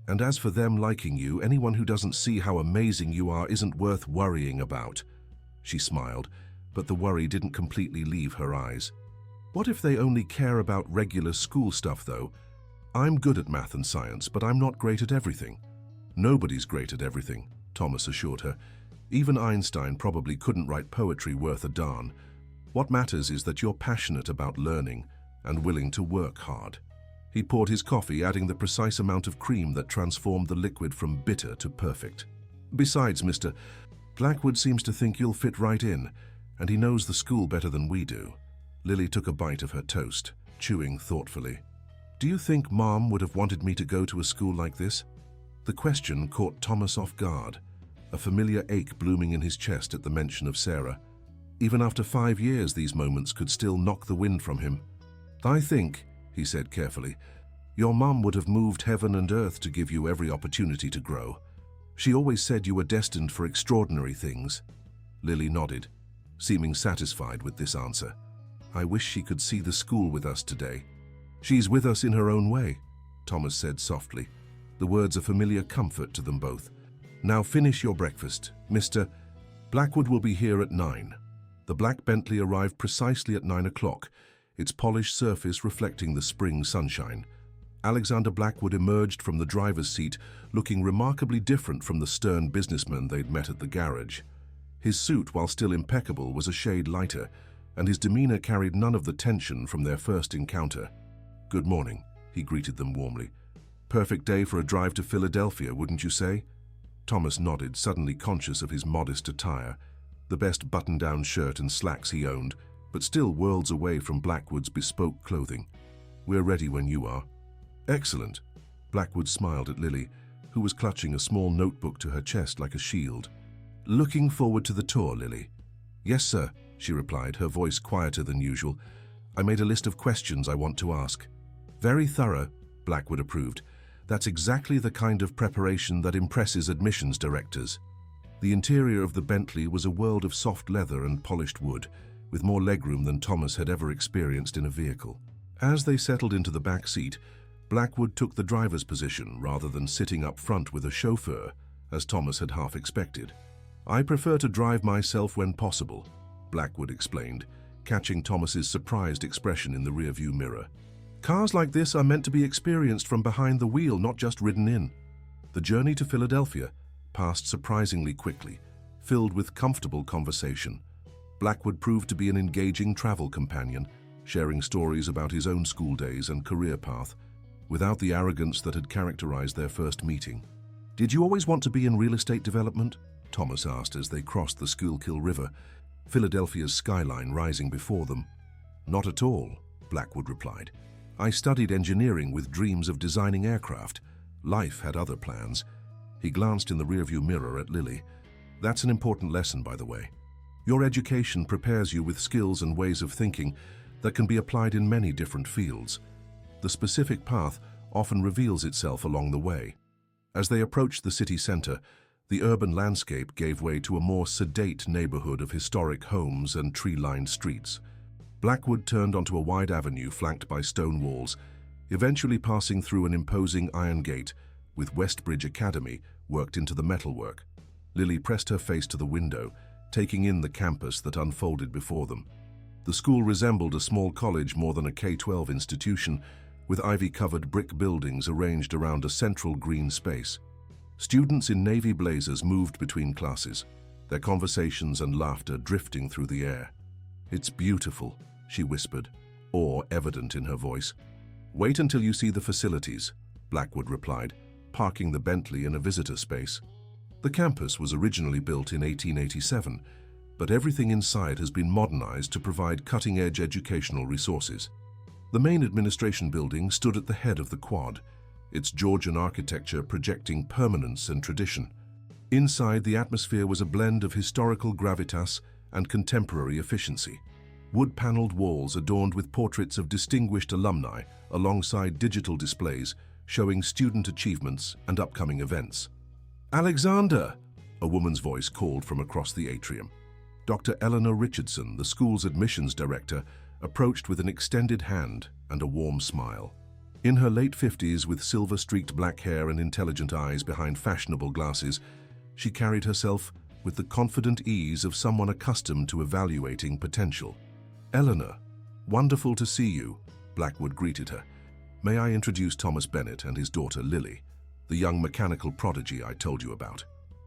And as for them liking you, anyone who doesn't see how amazing you are isn't worth worrying about." She smiled, but the worry didn't completely leave her eyes. "What if they only care about regular school stuff, though? I'm good at math and science, but I'm not great at everything." "Nobody's great at everything," Thomas assured her. "Even Einstein probably couldn't write poetry worth a darn. What matters is that you're passionate about learning and willing to work hard." He poured his coffee, adding the precise amount of cream that transformed the liquid from bitter to perfect. "Besides, Mr. Blackwood seems to think you'll fit right in, and he knows the school better than we do." Lily took a bite of her toast, chewing thoughtfully. "Do you think Mom would have wanted me to go to a school like this?" The question caught Thomas off guard, a familiar ache blooming in his chest at the mention of Sarah. Even after 5 years, these moments could still knock the wind from him. "I think," he said carefully, "your mom would have moved heaven and earth to give you every opportunity to grow. She always said you were destined for extraordinary things." Lily nodded, seeming satisfied with this answer. "I wish she could see the school with us today." "She's with us in her own way," Thomas said softly, the words a familiar comfort to them both. "Now finish your breakfast, Mr. Blackwood will be here at 9. The black Bentley arrived precisely at 9 o'clock, its polished surface reflecting the spring sunshine. Alexander Blackwood emerged from the driver's seat, looking remarkably different from the stern businessman they'd met at the garage. His suit, while still impeccable, was a shade lighter, and his demeanor carried none of the tension from their first encounter. "Good morning," he greeted them warmly. "Perfect day for a drive to Philadelphia, wouldn't you say?" Thomas nodded, suddenly conscious of his modest attire, the best button-down shirt and slacks he owned, but still worlds away from Blackwood's bespoke clothing. "We're ready when you are." "Excellent." Blackwood smiled at Lily, who was clutching a small notebook to her chest like a shield. "Looking forward to the tour, Lily?" "Yes, sir," she replied, her voice quieter than usual. "I made a list of questions I want to ask." "Very thorough," Blackwood approved. "That's exactly the kind of preparation that impresses admissions directors." The interior of the Bentley was a world of soft leather and polished wood, with more legroom than Thomas had ever experienced in a vehicle. As they settled into the back seat, Blackwood took the driver's position rather than sitting up front with a chauffeur, as Thomas had half expected. "I prefer to drive myself when possible," Blackwood explained, catching Thomas's surprised expression in the rearview mirror. "Cars like this are meant to be experienced from behind the wheel, not just ridden in." The journey to Philadelphia passed surprisingly quickly, filled with comfortable conversation. Blackwood proved to be an engaging travel companion, sharing stories about his own school days and career path, without the arrogance that had characterized their first meeting. "Did you always want to be in real estate development?" Thomas asked as they crossed the Schuylkill River, Philadelphia's skyline rising before them. "Not at all," Blackwood replied. "I studied engineering with dreams of designing aircraft. Life had other plans." He glanced in the rearview mirror at Lily. "That's an important lesson, by the way. Your education prepares you with skills and ways of thinking that can be applied in many different fields. The specific path often reveals itself along the way." As they approached the city center, the urban landscape gave way to a more sedate neighborhood of historic homes and tree-lined streets. Blackwood turned onto a wide avenue flanked by stone walls, eventually passing through an imposing iron gate with Westbridge Academy worked into the metalwork. Lily pressed her face to the window, taking in the campus that unfolded before them. The school resembled a small college more than a K-12 institution, with ivy-covered brick buildings arranged around a central green space. Students in navy blazers moved between classes, their conversations and laughter drifting through the air. "It's beautiful," she whispered, awe evident in her voice. "Wait until you see the facilities," Blackwood replied, parking the Bentley in a visitor space. The campus was originally built in 1887, but everything inside has been modernized to provide cutting-edge educational resources. The main administration building stood at the head of the quad, its Georgian architecture projecting permanence and tradition. Inside, the atmosphere was a blend of historical gravitas and contemporary efficiency. Wood-paneled walls adorned with portraits of distinguished alumni alongside digital displays showing student achievements and upcoming events. "Alexander!" a woman's voice called from across the atrium. Dr. Eleanor Richardson, the school's admissions director, approached with an extended hand and a warm smile. In her late 50s, with silver-streaked black hair and intelligent eyes behind fashionable glasses, she carried herself with the confident ease of someone accustomed to evaluating potential. "Eleanor, wonderful to see you," Blackwood greeted her. "May I introduce Thomas Bennett and his daughter Lily, the young mechanical prodigy I told you about."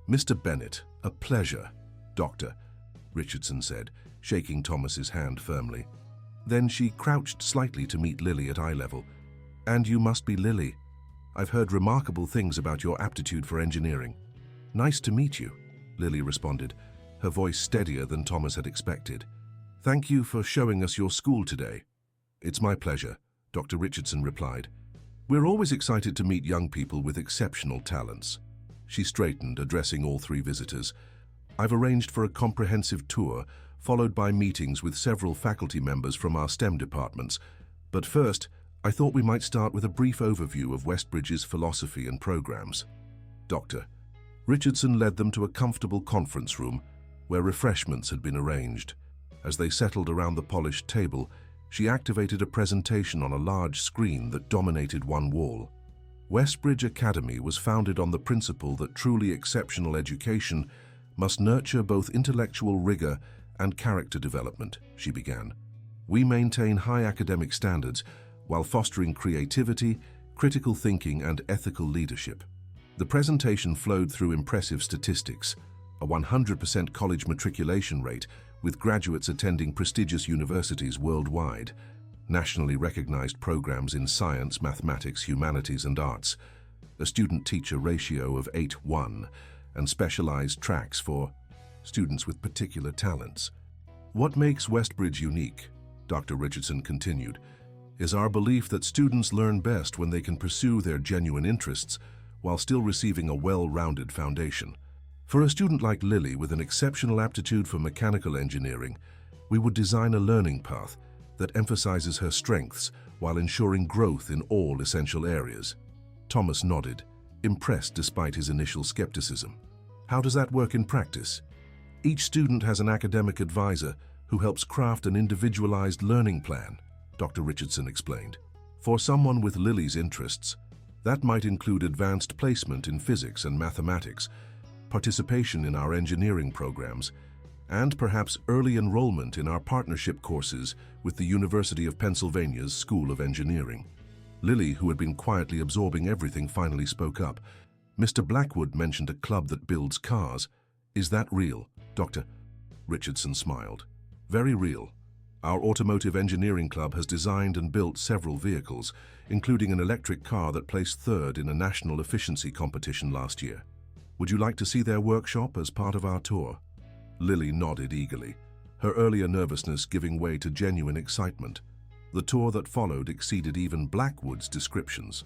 "Mr. Bennett, a pleasure, Doctor," Richardson said, shaking Thomas's hand firmly. Then she crouched slightly to meet Lily at eye level. "And you must be Lily. I've heard remarkable things about your aptitude for engineering." "Nice to meet you," Lily responded, her voice steadier than Thomas had expected. "Thank you for showing us your school today." "It's my pleasure," Dr. Richardson replied. "We're always excited to meet young people with exceptional talents." She straightened, addressing all three visitors. "I've arranged for a comprehensive tour, followed by meetings with several faculty members from our STEM departments. But first, I thought we might start with a brief overview of Westbridge's philosophy and programs." Dr. Richardson led them to a comfortable conference room where refreshments had been arranged. As they settled around the polished table, she activated a presentation on a large screen that dominated one wall. Westbridge Academy was founded on the principle that truly exceptional education must nurture both intellectual rigor and character development, she began. "We maintain high academic standards while fostering creativity, critical thinking, and ethical leadership." The presentation flowed through impressive statistics: a 100% college matriculation rate, with graduates attending prestigious universities worldwide, nationally recognized programs in science, mathematics, humanities, and arts, a student-teacher ratio of 8:1, and specialized tracks for students with particular talents. "What makes Westbridge unique," Dr. Richardson continued, "is our belief that students learn best when they can pursue their genuine interests while still receiving a well-rounded foundation. For a student like Lily with an exceptional aptitude for mechanical engineering, we would design a learning path that emphasizes her strengths while ensuring growth in all essential areas." Thomas nodded, impressed despite his initial skepticism. "How does that work in practice?" "Each student has an academic advisor who helps craft an individualized learning plan," Dr. Richardson explained. "For someone with Lily's interests, that might include advanced placement in physics and mathematics, participation in our engineering programs, and perhaps early enrollment in our partnership courses with the University of Pennsylvania's School of Engineering." Lily, who had been quietly absorbing everything, finally spoke up. "Mr. Blackwood mentioned a club that builds cars. Is that real, Dr.?" Richardson smiled. "Very real. Our automotive engineering club has designed and built several vehicles, including an electric car that placed third in a national efficiency competition last year. Would you like to see their workshop as part of our tour?" Lily nodded eagerly, her earlier nervousness giving way to genuine excitement. The tour that followed exceeded even Blackwood's descriptions.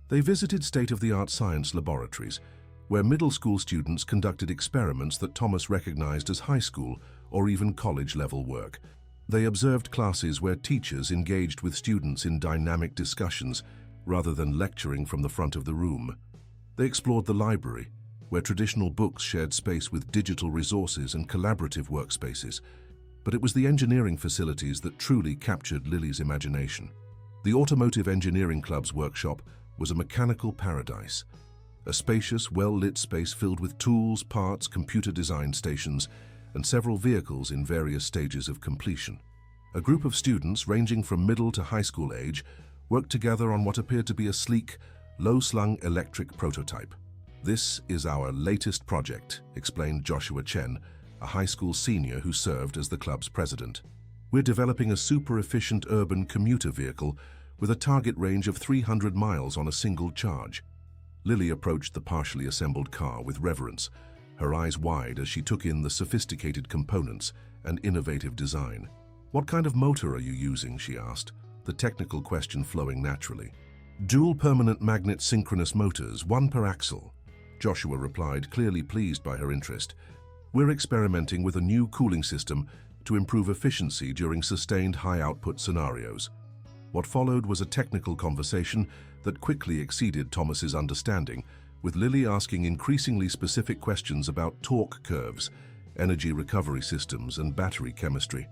They visited state-of-the-art science laboratories, where middle school students conducted experiments that Thomas recognized as high school or even college-level work. They observed classes where teachers engaged with students in dynamic discussions rather than lecturing from the front of the room. They explored the library, where traditional books shared space with digital resources and collaborative workspaces. But it was the engineering facilities that truly captured Lily's imagination. The Automotive Engineering Club's workshop was a mechanical paradise, a spacious, well-lit space filled with tools, parts, computer design stations, and several vehicles in various stages of completion. A group of students ranging from middle to high school age worked together on what appeared to be a sleek, low-slung electric prototype. "This is our latest project," explained Joshua Chen, a high school senior who served as the club's president. "We're developing a super-efficient urban commuter vehicle with a target range of 300 miles on a single charge." Lily approached the partially assembled car with reverence, her eyes wide as she took in the sophisticated components and innovative design. "What kind of motor are you using?" she asked. the technical question flowing naturally. Dual permanent magnet synchronous motors, one per axle. Joshua replied, clearly pleased by her interest. We're experimenting with a new cooling system to improve efficiency during sustained high-output scenarios. What followed was a technical conversation that quickly exceeded Thomas's understanding, with Lily asking increasingly specific questions about torque curves, energy recovery systems, and battery chemistry.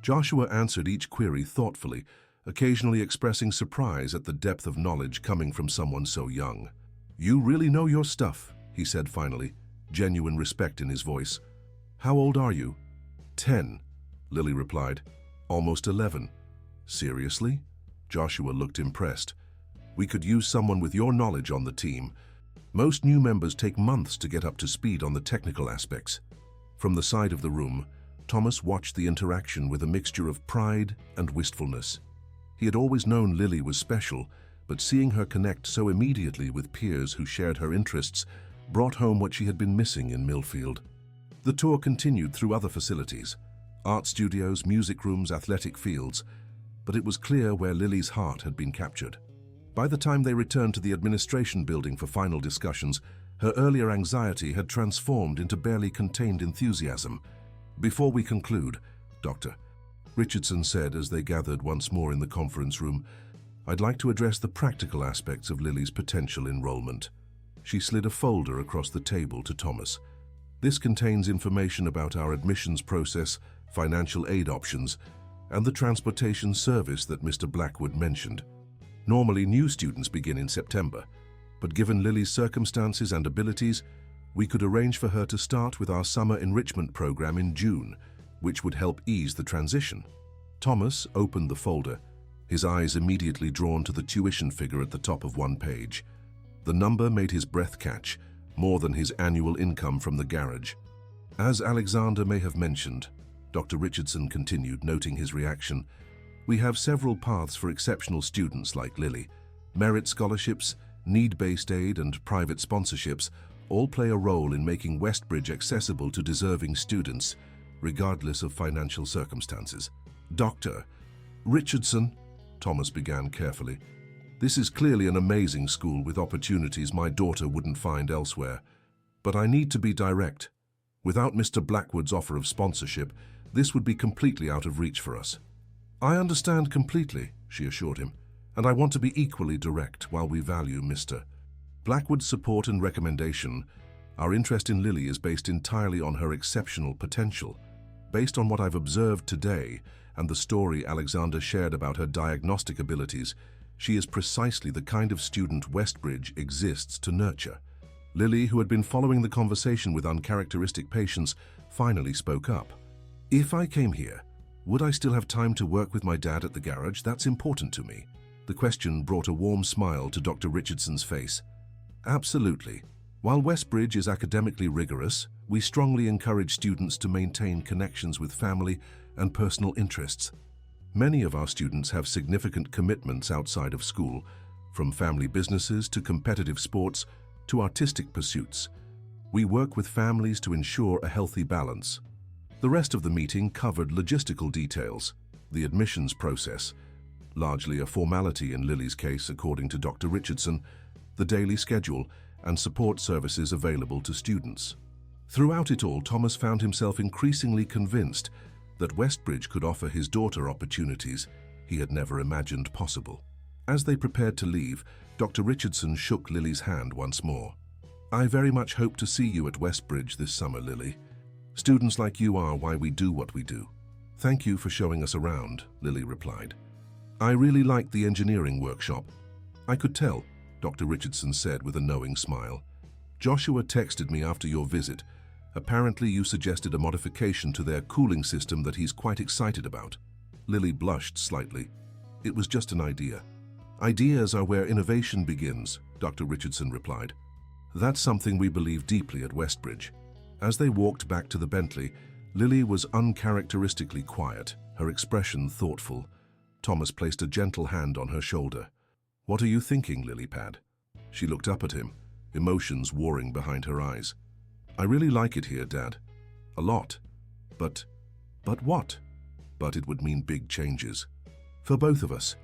Joshua answered each query thoughtfully, occasionally expressing surprise at the depth of knowledge coming from someone so young. "You really know your stuff," he said finally, genuine respect in his voice. "How old are you?" 10, Lily replied. "Almost 11. Seriously?" Joshua looked impressed. "We could use someone with your knowledge on the team. Most new members take months to get up to speed on the technical aspects." From the side of the room, Thomas watched the interaction with a mixture of pride and wistfulness. He had always known Lily was special, but seeing her connect so immediately with peers who shared her interests brought home what she had been missing in Millfield. The tour continued through other facilities, art studios, music rooms, athletic fields, but it was clear where Lily's heart had been captured. By the time they returned to the administration building for final discussions, her earlier anxiety had transformed into barely contained enthusiasm. "Before we conclude, Doctor," Richardson said as they gathered once more in the conference room, "I'd like to address the practical aspects of Lily's potential enrollment." She slid a folder across the table to Thomas. "This contains information about our admissions process, financial aid options, and the transportation service that Mr. Blackwood mentioned. Normally, new students begin in September, but given Lily's circumstances and abilities, we could arrange for her to start with our summer enrichment program in June, which would help ease the transition." Thomas opened the folder, his eyes immediately drawn to the tuition figure at the top of one page. The number made his breath catch, more than his annual income from the garage. "As Alexander may have mentioned," Dr. Richardson continued, noting his reaction, "we have several paths for exceptional students like Lily. Merit scholarships, need-based aid, and private sponsorships all play a role in making Westbridge accessible to deserving students, regardless of financial circumstances." "Dr. Richardson," Thomas began carefully, "this is clearly an amazing school with opportunities my daughter wouldn't find elsewhere. But I need to be direct. Without Mr. Blackwood's offer of sponsorship, this would be completely out of reach for us." "I understand completely," she assured him, "and I want to be equally direct. While we value Mr. Blackwood's support and recommendation, our interest in Lily is based entirely on her exceptional potential. Based on what I've observed today and the story Alexander shared about her diagnostic abilities, she is precisely the kind of student Westbridge exists to nurture." Lily, who had been following the conversation with uncharacteristic patience, finally spoke up. "If I came here, would I still have time to work with my dad at the garage? That's important to me." The question brought a warm smile to Dr. Richardson's face. "Absolutely. While Westbridge is academically rigorous, we strongly encourage students to maintain connections with family and personal interests. Many of our students have significant commitments outside of school, from family businesses to competitive sports to artistic pursuits. We work with families to ensure a healthy balance." The rest of the meeting covered logistical details, the admissions process, largely a formality in Lily's case according to Dr. Richardson, the daily schedule, and support services available to students. Throughout it all, Thomas found himself increasingly convinced that Westbridge could offer his daughter opportunities he had never imagined possible. As they prepared to leave, Dr. Richardson shook Lily's hand once more. "I very much hope to see you at Westbridge this summer, Lily. Students like you are why we do what we do." "Thank you for showing us around," Lily replied. "I really liked the engineering workshop." "I could tell," Dr. Richardson said with a knowing smile. "Joshua texted me after your visit. Apparently you suggested a modification to their cooling system that he's quite excited about." Lily blushed slightly. "It was just an idea." "Ideas are where innovation begins," Dr. Richardson replied. "That's something we believe deeply at Westbridge." As they walked back to the Bentley, Lily was uncharacteristically quiet, her expression thoughtful. Thomas placed a gentle hand on her shoulder. "What are you thinking, Lilypad?" She looked up at him, emotions warring behind her eyes. "I really like it here, Dad. A lot. But what? But it would mean big changes. For both of us,"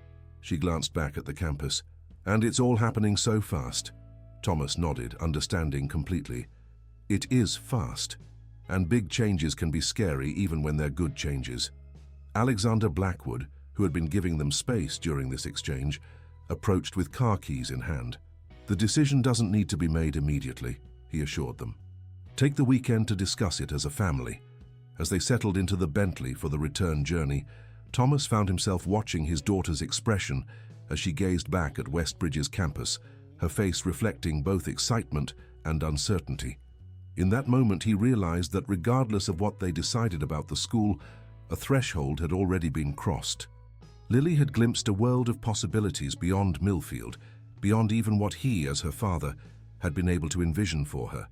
She glanced back at the campus. And it's all happening so fast. Thomas nodded, understanding completely. It is fast. And big changes can be scary even when they're good changes. Alexander Blackwood, who had been giving them space during this exchange, approached with car keys in hand. The decision doesn't need to be made immediately, he assured them. Take the weekend to discuss it as a family. As they settled into the Bentley for the return journey, Thomas found himself watching his daughter's expression as she gazed back at Westbridge's campus, her face reflecting both excitement and uncertainty. In that moment, he realized that regardless of what they decided about the school, a threshold had already been crossed. Lily had glimpsed a world of possibilities beyond Millfield, beyond even what he, as her father, had been able to envision for her.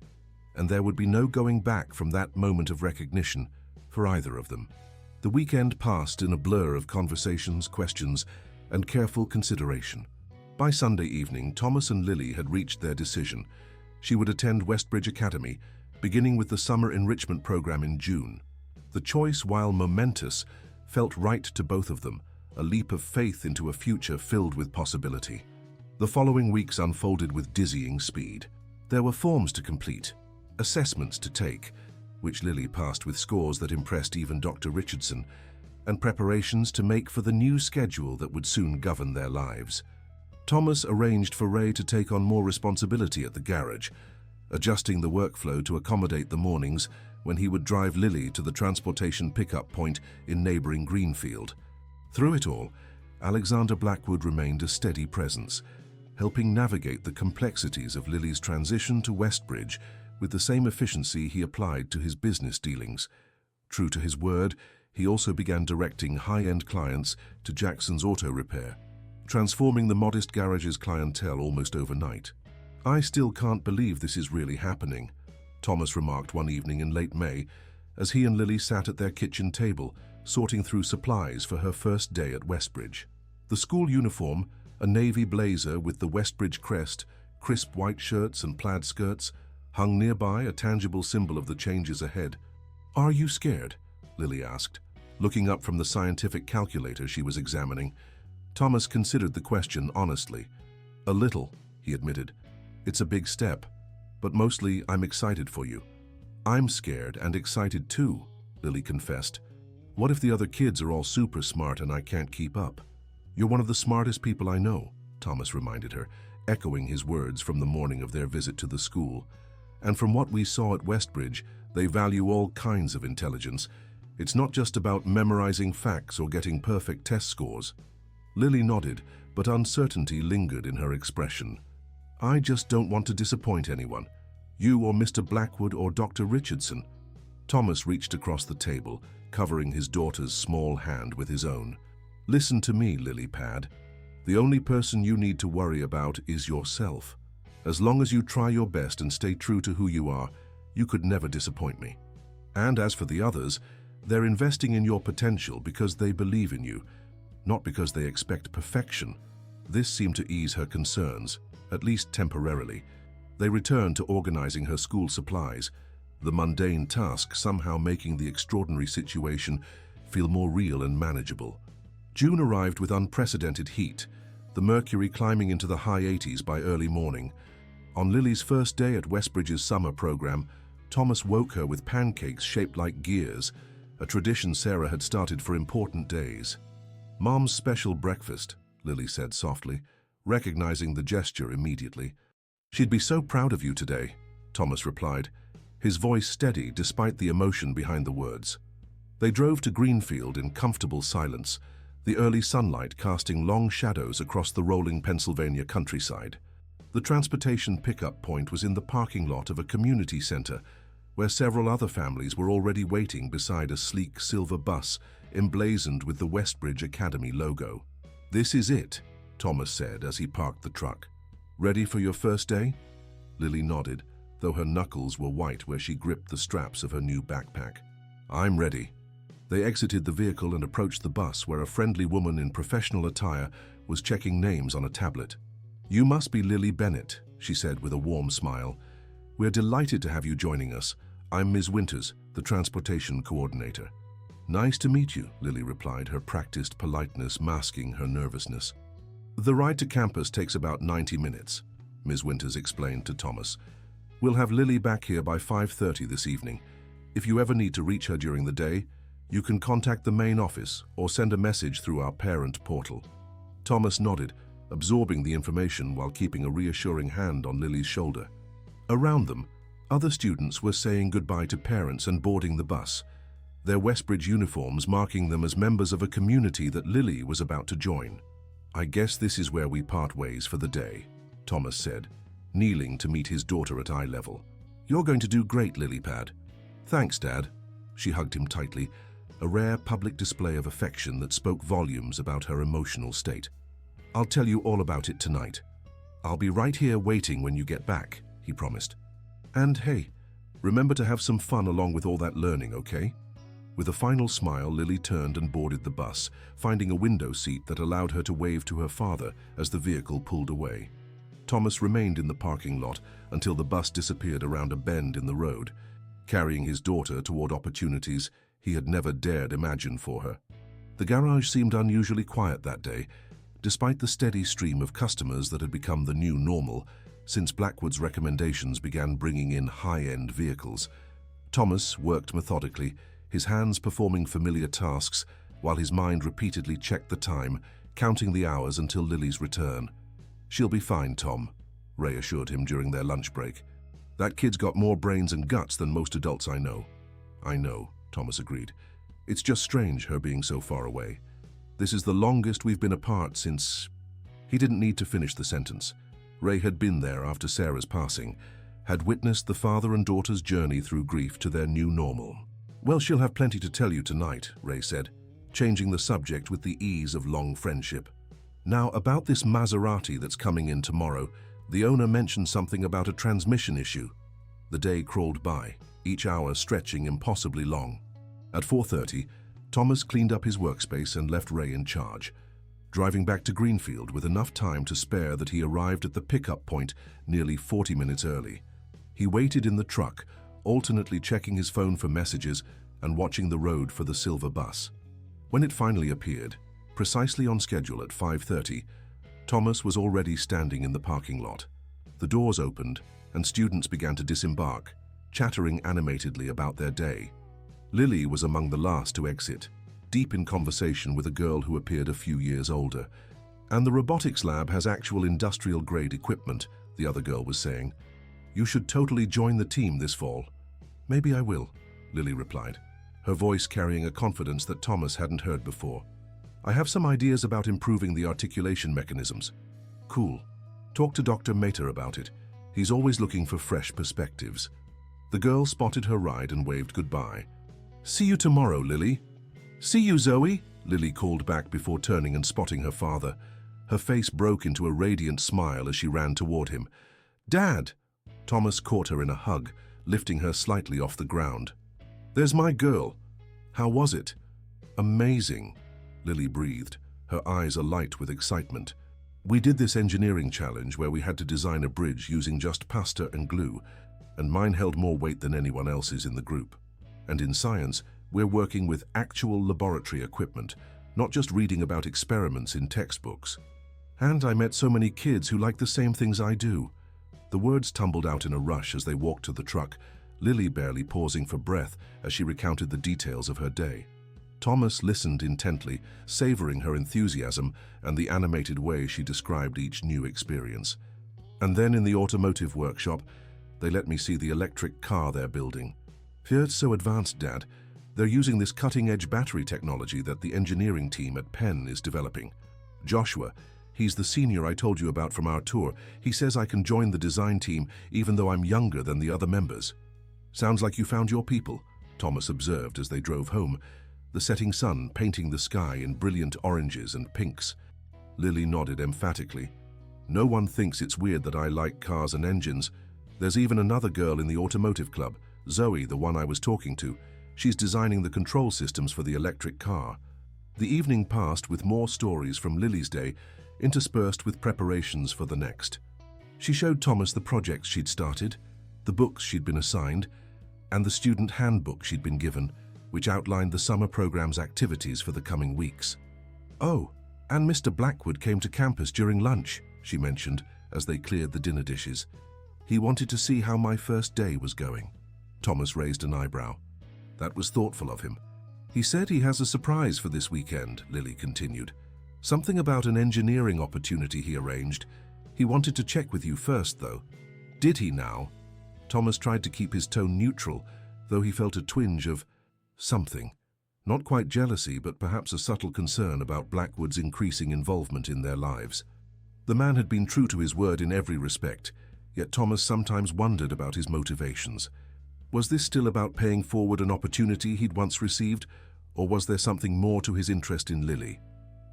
And there would be no going back from that moment of recognition for either of them. The weekend passed in a blur of conversations, questions, and careful consideration. By Sunday evening, Thomas and Lily had reached their decision. She would attend Westbridge Academy, beginning with the summer enrichment program in June. The choice, while momentous, felt right to both of them, a leap of faith into a future filled with possibility. The following weeks unfolded with dizzying speed. There were forms to complete, assessments to take, which Lily passed with scores that impressed even Dr. Richardson, and preparations to make for the new schedule that would soon govern their lives. Thomas arranged for Ray to take on more responsibility at the garage, adjusting the workflow to accommodate the mornings when he would drive Lily to the transportation pickup point in neighboring Greenfield. Through it all, Alexander Blackwood remained a steady presence, helping navigate the complexities of Lily's transition to Westbridge with the same efficiency he applied to his business dealings. True to his word, he also began directing high-end clients to Jackson's Auto Repair, transforming the modest garage's clientele almost overnight. "I still can't believe this is really happening," Thomas remarked one evening in late May as he and Lily sat at their kitchen table, sorting through supplies for her first day at Westbridge. The school uniform, a navy blazer with the Westbridge crest, crisp white shirts and plaid skirts, hung nearby, a tangible symbol of the changes ahead. "Are you scared?" Lily asked, looking up from the scientific calculator she was examining. Thomas considered the question honestly. "A little," he admitted. "It's a big step, but mostly I'm excited for you." "I'm scared and excited too," Lily confessed. "What if the other kids are all super smart and I can't keep up?" "You're one of the smartest people I know," Thomas reminded her, echoing his words from the morning of their visit to the school. "And from what we saw at Westbridge, they value all kinds of intelligence. It's not just about memorizing facts or getting perfect test scores." Lily nodded, but uncertainty lingered in her expression. "I just don't want to disappoint anyone. You or Mr. Blackwood or Dr. Richardson." Thomas reached across the table, covering his daughter's small hand with his own. "Listen to me, Lily Pad. The only person you need to worry about is yourself. As long as you try your best and stay true to who you are, you could never disappoint me. And as for the others, they're investing in your potential because they believe in you, not because they expect perfection." This seemed to ease her concerns, at least temporarily. They returned to organizing her school supplies, the mundane task somehow making the extraordinary situation feel more real and manageable. June arrived with unprecedented heat, the mercury climbing into the high 80s by early morning. On Lily's first day at Westbridge's summer program, Thomas woke her with pancakes shaped like gears, a tradition Sarah had started for important days. "Mom's special breakfast," Lily said softly, recognizing the gesture immediately. "She'd be so proud of you today," Thomas replied, his voice steady despite the emotion behind the words. They drove to Greenfield in comfortable silence, the early sunlight casting long shadows across the rolling Pennsylvania countryside. The transportation pickup point was in the parking lot of a community center, where several other families were already waiting beside a sleek silver bus emblazoned with the Westbridge Academy logo. "This is it," Thomas said as he parked the truck. "Ready for your first day?" Lily nodded, though her knuckles were white where she gripped the straps of her new backpack. "I'm ready." They exited the vehicle and approached the bus where a friendly woman in professional attire was checking names on a tablet. "You must be Lily Bennett," she said with a warm smile. "We're delighted to have you joining us. I'm Ms. Winters, the transportation coordinator." "Nice to meet you," Lily replied, her practiced politeness masking her nervousness. The ride to campus takes about 90 minutes, Ms. Winters explained to Thomas. We'll have Lily back here by 5:30 this evening. If you ever need to reach her during the day, you can contact the main office or send a message through our parent portal. Thomas nodded, absorbing the information while keeping a reassuring hand on Lily's shoulder. Around them, other students were saying goodbye to parents and boarding the bus, their Westbridge uniforms marking them as members of a community that Lily was about to join. I guess this is where we part ways for the day, Thomas said, kneeling to meet his daughter at eye level. You're going to do great, Lilypad. Thanks, Dad. She hugged him tightly, a rare public display of affection that spoke volumes about her emotional state. I'll tell you all about it tonight. I'll be right here waiting when you get back, he promised. And hey, remember to have some fun along with all that learning, okay? With a final smile, Lily turned and boarded the bus, finding a window seat that allowed her to wave to her father as the vehicle pulled away. Thomas remained in the parking lot until the bus disappeared around a bend in the road, carrying his daughter toward opportunities he had never dared imagine for her. The garage seemed unusually quiet that day, despite the steady stream of customers that had become the new normal since Blackwood's recommendations began bringing in high-end vehicles. Thomas worked methodically, his hands performing familiar tasks while his mind repeatedly checked the time, counting the hours until Lily's return. She'll be fine, Tom, Ray assured him during their lunch break. That kid's got more brains and guts than most adults I know. I know, Thomas agreed. It's just strange, her being so far away. This is the longest we've been apart since... He didn't need to finish the sentence. Ray had been there after Sarah's passing, had witnessed the father and daughter's journey through grief to their new normal. Well, she'll have plenty to tell you tonight, Ray said, changing the subject with the ease of long friendship. Now, about this Maserati that's coming in tomorrow, the owner mentioned something about a transmission issue. The day crawled by, each hour stretching impossibly long. At 4:30, Thomas cleaned up his workspace and left Ray in charge, driving back to Greenfield with enough time to spare that he arrived at the pickup point nearly 40 minutes early. He waited in the truck, alternately checking his phone for messages and watching the road for the silver bus. When it finally appeared, precisely on schedule at 5:30, Thomas was already standing in the parking lot. The doors opened and students began to disembark, chattering animatedly about their day. Lily was among the last to exit, deep in conversation with a girl who appeared a few years older. And the robotics lab has actual industrial-grade equipment, the other girl was saying. You should totally join the team this fall. Maybe I will, Lily replied, her voice carrying a confidence that Thomas hadn't heard before. I have some ideas about improving the articulation mechanisms. Cool. Talk to Dr. Mater about it. He's always looking for fresh perspectives. The girl spotted her ride and waved goodbye. See you tomorrow, Lily. See you, Zoe, Lily called back before turning and spotting her father. Her face broke into a radiant smile as she ran toward him. Dad! Thomas caught her in a hug, lifting her slightly off the ground. There's my girl. How was it? Amazing, Lily breathed, her eyes alight with excitement. We did this engineering challenge where we had to design a bridge using just pasta and glue, and mine held more weight than anyone else's in the group. And in science, we're working with actual laboratory equipment, not just reading about experiments in textbooks. And I met so many kids who like the same things I do. The words tumbled out in a rush as they walked to the truck, Lily barely pausing for breath as she recounted the details of her day. Thomas listened intently, savoring her enthusiasm and the animated way she described each new experience. And then in the automotive workshop, they let me see the electric car they're building. Here it's so advanced, Dad. They're using this cutting-edge battery technology that the engineering team at Penn is developing. Joshua, he's the senior I told you about from our tour. He says I can join the design team even though I'm younger than the other members. Sounds like you found your people, Thomas observed as they drove home, the setting sun painting the sky in brilliant oranges and pinks. Lily nodded emphatically. No one thinks it's weird that I like cars and engines. There's even another girl in the automotive club, Zoe, the one I was talking to. She's designing the control systems for the electric car. The evening passed with more stories from Lily's day, interspersed with preparations for the next. She showed Thomas the projects she'd started, the books she'd been assigned, and the student handbook she'd been given, which outlined the summer program's activities for the coming weeks. Oh, And Mr. Blackwood came to campus during lunch, she mentioned as they cleared the dinner dishes. He wanted to see how my first day was going. Thomas raised an eyebrow. That was thoughtful of him. He said he has a surprise for this weekend, Lily continued. Something about an engineering opportunity he arranged. He wanted to check with you first, though. Did he now? Thomas tried to keep his tone neutral, though he felt a twinge of something. Not quite jealousy, but perhaps a subtle concern about Blackwood's increasing involvement in their lives. The man had been true to his word in every respect, yet Thomas sometimes wondered about his motivations. Was this still about paying forward an opportunity he'd once received, or was there something more to his interest in Lily?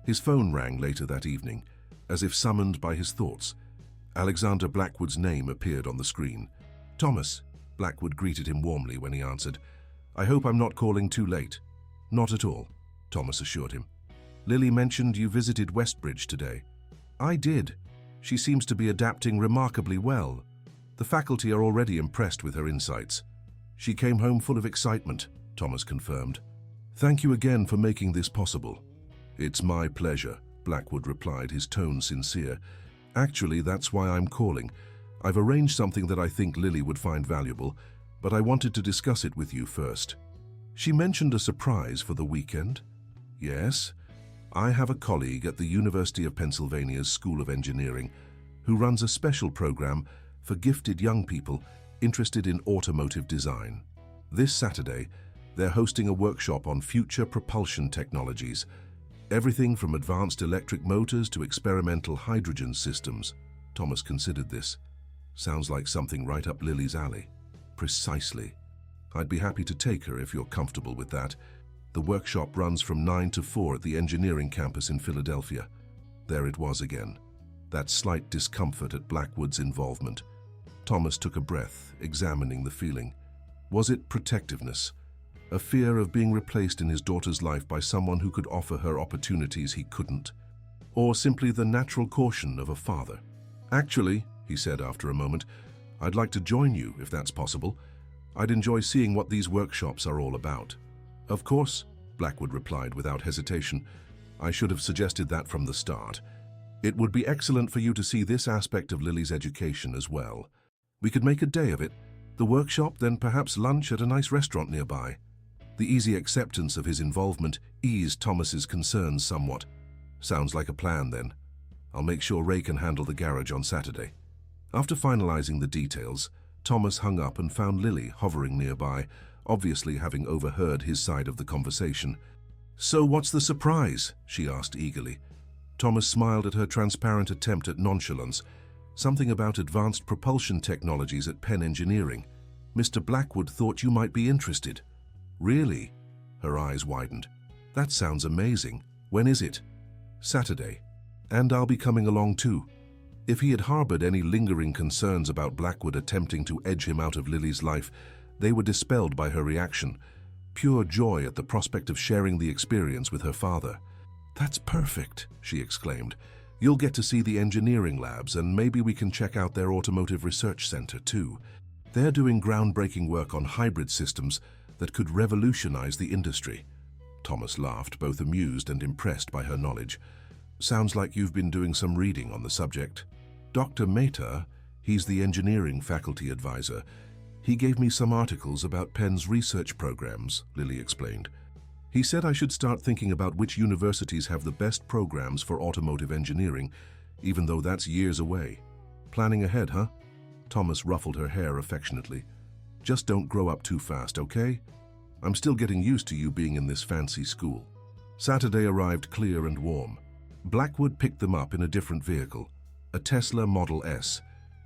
His phone rang later that evening, as if summoned by his thoughts. Alexander Blackwood's name appeared on the screen. "Thomas," Blackwood greeted him warmly when he answered. "I hope I'm not calling too late." "Not at all," Thomas assured him. "Lily mentioned you visited Westbridge today." "I did. She seems to be adapting remarkably well. The faculty are already impressed with her insights." "She came home full of excitement," Thomas confirmed. "Thank you again for making this possible." "It's my pleasure," Blackwood replied, his tone sincere. "Actually, that's why I'm calling. I've arranged something that I think Lily would find valuable, but I wanted to discuss it with you first." "She mentioned a surprise for the weekend?" "Yes. I have a colleague at the University of Pennsylvania's School of Engineering who runs a special program for gifted young people interested in automotive design. This Saturday, they're hosting a workshop on future propulsion technologies, everything from advanced electric motors to experimental hydrogen systems." Thomas considered this. "Sounds like something right up Lily's alley." "Precisely. I'd be happy to take her if you're comfortable with that. The workshop runs from 9 to 4 at the engineering campus in Philadelphia." There it was again, that slight discomfort at Blackwood's involvement. Thomas took a breath, examining the feeling. Was it protectiveness? A fear of being replaced in his daughter's life by someone who could offer her opportunities he couldn't? Or simply the natural caution of a father? "Actually," he said after a moment, "I'd like to join you if that's possible. I'd enjoy seeing what these workshops are all about." "Of course," Blackwood replied without hesitation. "I should have suggested that from the start. It would be excellent for you to see this aspect of Lily's education as well. We could make a day of it. The workshop, then perhaps lunch at a nice restaurant nearby." The easy acceptance of his involvement eased Thomas's concerns somewhat. "Sounds like a plan, then. I'll make sure Ray can handle the garage on Saturday." After finalizing the details, Thomas hung up and found Lily hovering nearby, obviously having overheard his side of the conversation. "So what's the surprise?" she asked eagerly. Thomas smiled at her transparent attempt at nonchalance. "Something about advanced propulsion technologies at Penn Engineering. Mr. Blackwood thought you might be interested." "Really?" Her eyes widened. "That sounds amazing. When is it?" "Saturday. And I'll be coming along too." If he had harbored any lingering concerns about Blackwood attempting to edge him out of Lily's life, they were dispelled by her reaction. Pure joy at the prospect of sharing the experience with her father. "That's perfect," she exclaimed. "You'll get to see the engineering labs, and maybe we can check out their automotive research center too. They're doing groundbreaking work on hybrid systems that could revolutionize the industry." Thomas laughed, both amused and impressed by her knowledge. "Sounds like you've been doing some reading on the subject." "Dr. Mehta, he's the engineering faculty advisor. He gave me some articles about Penn's research programs," Lily explained. "He said I should start thinking about which universities have the best programs for automotive engineering, even though that's years away. Planning ahead, huh?" Thomas ruffled her hair affectionately. "Just don't grow up too fast, okay? I'm still getting used to you being in this fancy school." Saturday arrived clear and warm. Blackwood picked them up in a different vehicle, a Tesla Model S,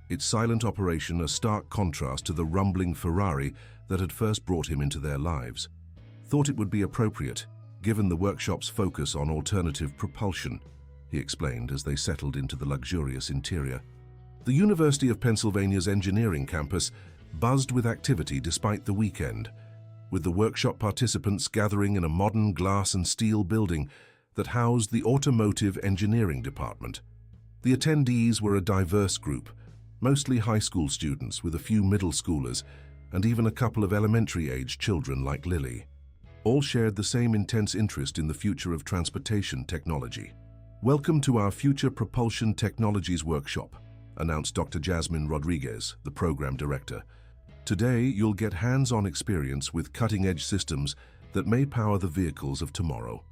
its silent operation a stark contrast to the rumbling Ferrari that had first brought him into their lives. "Thought it would be appropriate, given the workshop's focus on alternative propulsion," he explained as they settled into the luxurious interior. The University of Pennsylvania's engineering campus buzzed with activity despite the weekend, with the workshop participants gathering in a modern glass and steel building that housed the automotive engineering department. The attendees were a diverse group, mostly high school students with a few middle schoolers and even a couple of elementary-age children like Lily. All shared the same intense interest in the future of transportation technology. Welcome to our Future Propulsion Technologies Workshop, announced Dr. Jasmine Rodriguez, the program director. Today, you'll get hands-on experience with cutting-edge systems that may power the vehicles of tomorrow.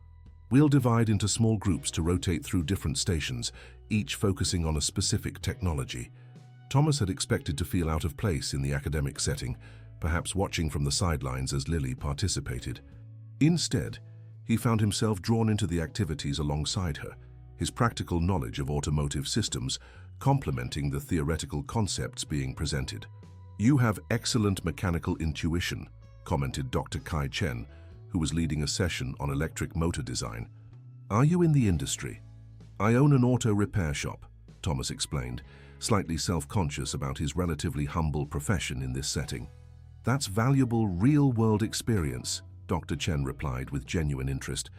We'll divide into small groups to rotate through different stations, each focusing on a specific technology. Thomas had expected to feel out of place in the academic setting, perhaps watching from the sidelines as Lily participated. Instead, he found himself drawn into the activities alongside her, his practical knowledge of automotive systems complementing the theoretical concepts being presented. "You have excellent mechanical intuition," commented Dr. Kai Chen, who was leading a session on electric motor design. "Are you in the industry?" "I own an auto repair shop," Thomas explained, slightly self-conscious about his relatively humble profession in this setting. "That's valuable real-world experience," Dr. Chen replied with genuine interest.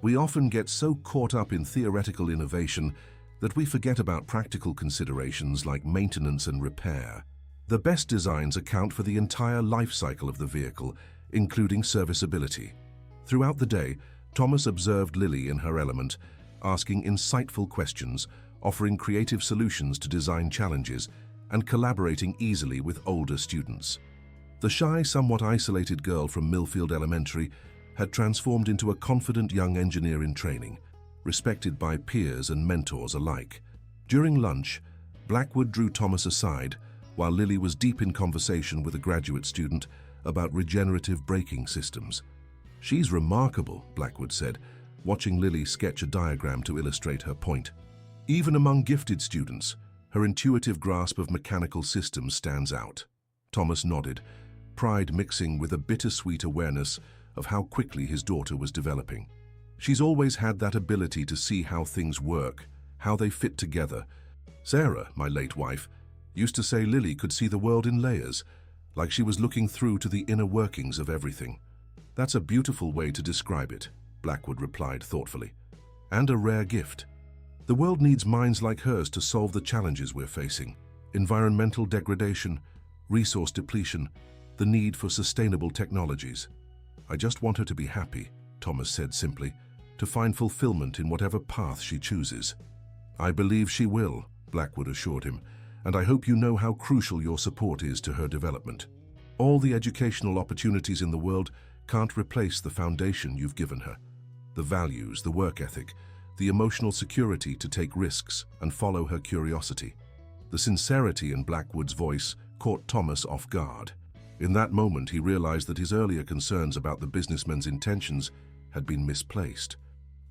"We often get so caught up in theoretical innovation that we forget about practical considerations like maintenance and repair. The best designs account for the entire life cycle of the vehicle, including serviceability." Throughout the day, Thomas observed Lily in her element, asking insightful questions, offering creative solutions to design challenges, and collaborating easily with older students. The shy, somewhat isolated girl from Millfield Elementary had transformed into a confident young engineer in training, respected by peers and mentors alike. During lunch, Blackwood drew Thomas aside, while Lily was deep in conversation with a graduate student about regenerative braking systems. "She's remarkable," Blackwood said, watching Lily sketch a diagram to illustrate her point. "Even among gifted students, her intuitive grasp of mechanical systems stands out." Thomas nodded, pride mixing with a bittersweet awareness of how quickly his daughter was developing. "She's always had that ability to see how things work, how they fit together. Sarah, my late wife, used to say Lily could see the world in layers, like she was looking through to the inner workings of everything." "That's a beautiful way to describe it," Blackwood replied thoughtfully. "And a rare gift. The world needs minds like hers to solve the challenges we're facing: environmental degradation, resource depletion, the need for sustainable technologies. I just want her to be happy," Thomas said simply, "to find fulfillment in whatever path she chooses." "I believe she will," Blackwood assured him, "and I hope you know how crucial your support is to her development. All the educational opportunities in the world can't replace the foundation you've given her. The values, the work ethic, the emotional security to take risks and follow her curiosity." The sincerity in Blackwood's voice caught Thomas off guard. In that moment, he realized that his earlier concerns about the businessman's intentions had been misplaced.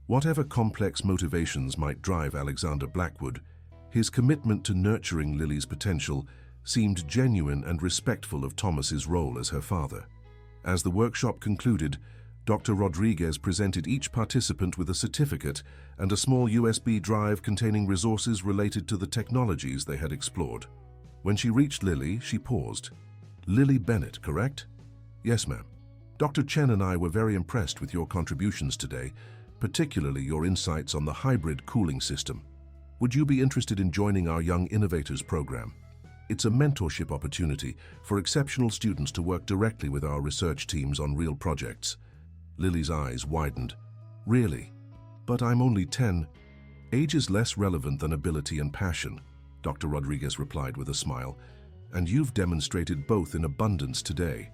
Whatever complex motivations might drive Alexander Blackwood, his commitment to nurturing Lily's potential seemed genuine and respectful of Thomas's role as her father. As the workshop concluded, Dr. Rodriguez presented each participant with a certificate and a small USB drive containing resources related to the technologies they had explored. When she reached Lily, she paused. "Lily Bennett, correct?" "Yes, ma'am. Dr. Chen and I were very impressed with your contributions today, particularly your insights on the hybrid cooling system. Would you be interested in joining our Young Innovators program? It's a mentorship opportunity for exceptional students to work directly with our research teams on real projects." Lily's eyes widened. "Really? But I'm only 10. "Age is less relevant than ability and passion," Dr. Rodriguez replied with a smile, "and you've demonstrated both in abundance today."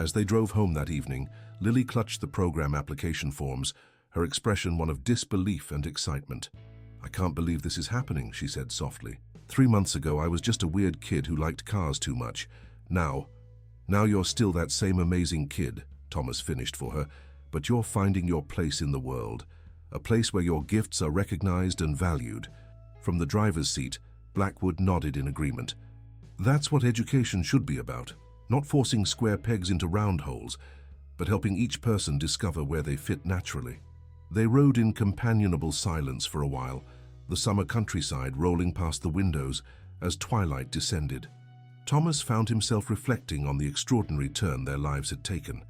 As they drove home that evening, Lily clutched the program application forms, her expression one of disbelief and excitement. "I can't believe this is happening," she said softly. 3 months ago, I was just a weird kid who liked cars too much. Now you're still that same amazing kid," Thomas finished for her, "but you're finding your place in the world, a place where your gifts are recognized and valued." From the driver's seat, Blackwood nodded in agreement. "That's what education should be about, not forcing square pegs into round holes, but helping each person discover where they fit naturally." They rode in companionable silence for a while, the summer countryside rolling past the windows as twilight descended. Thomas found himself reflecting on the extraordinary turn their lives had taken,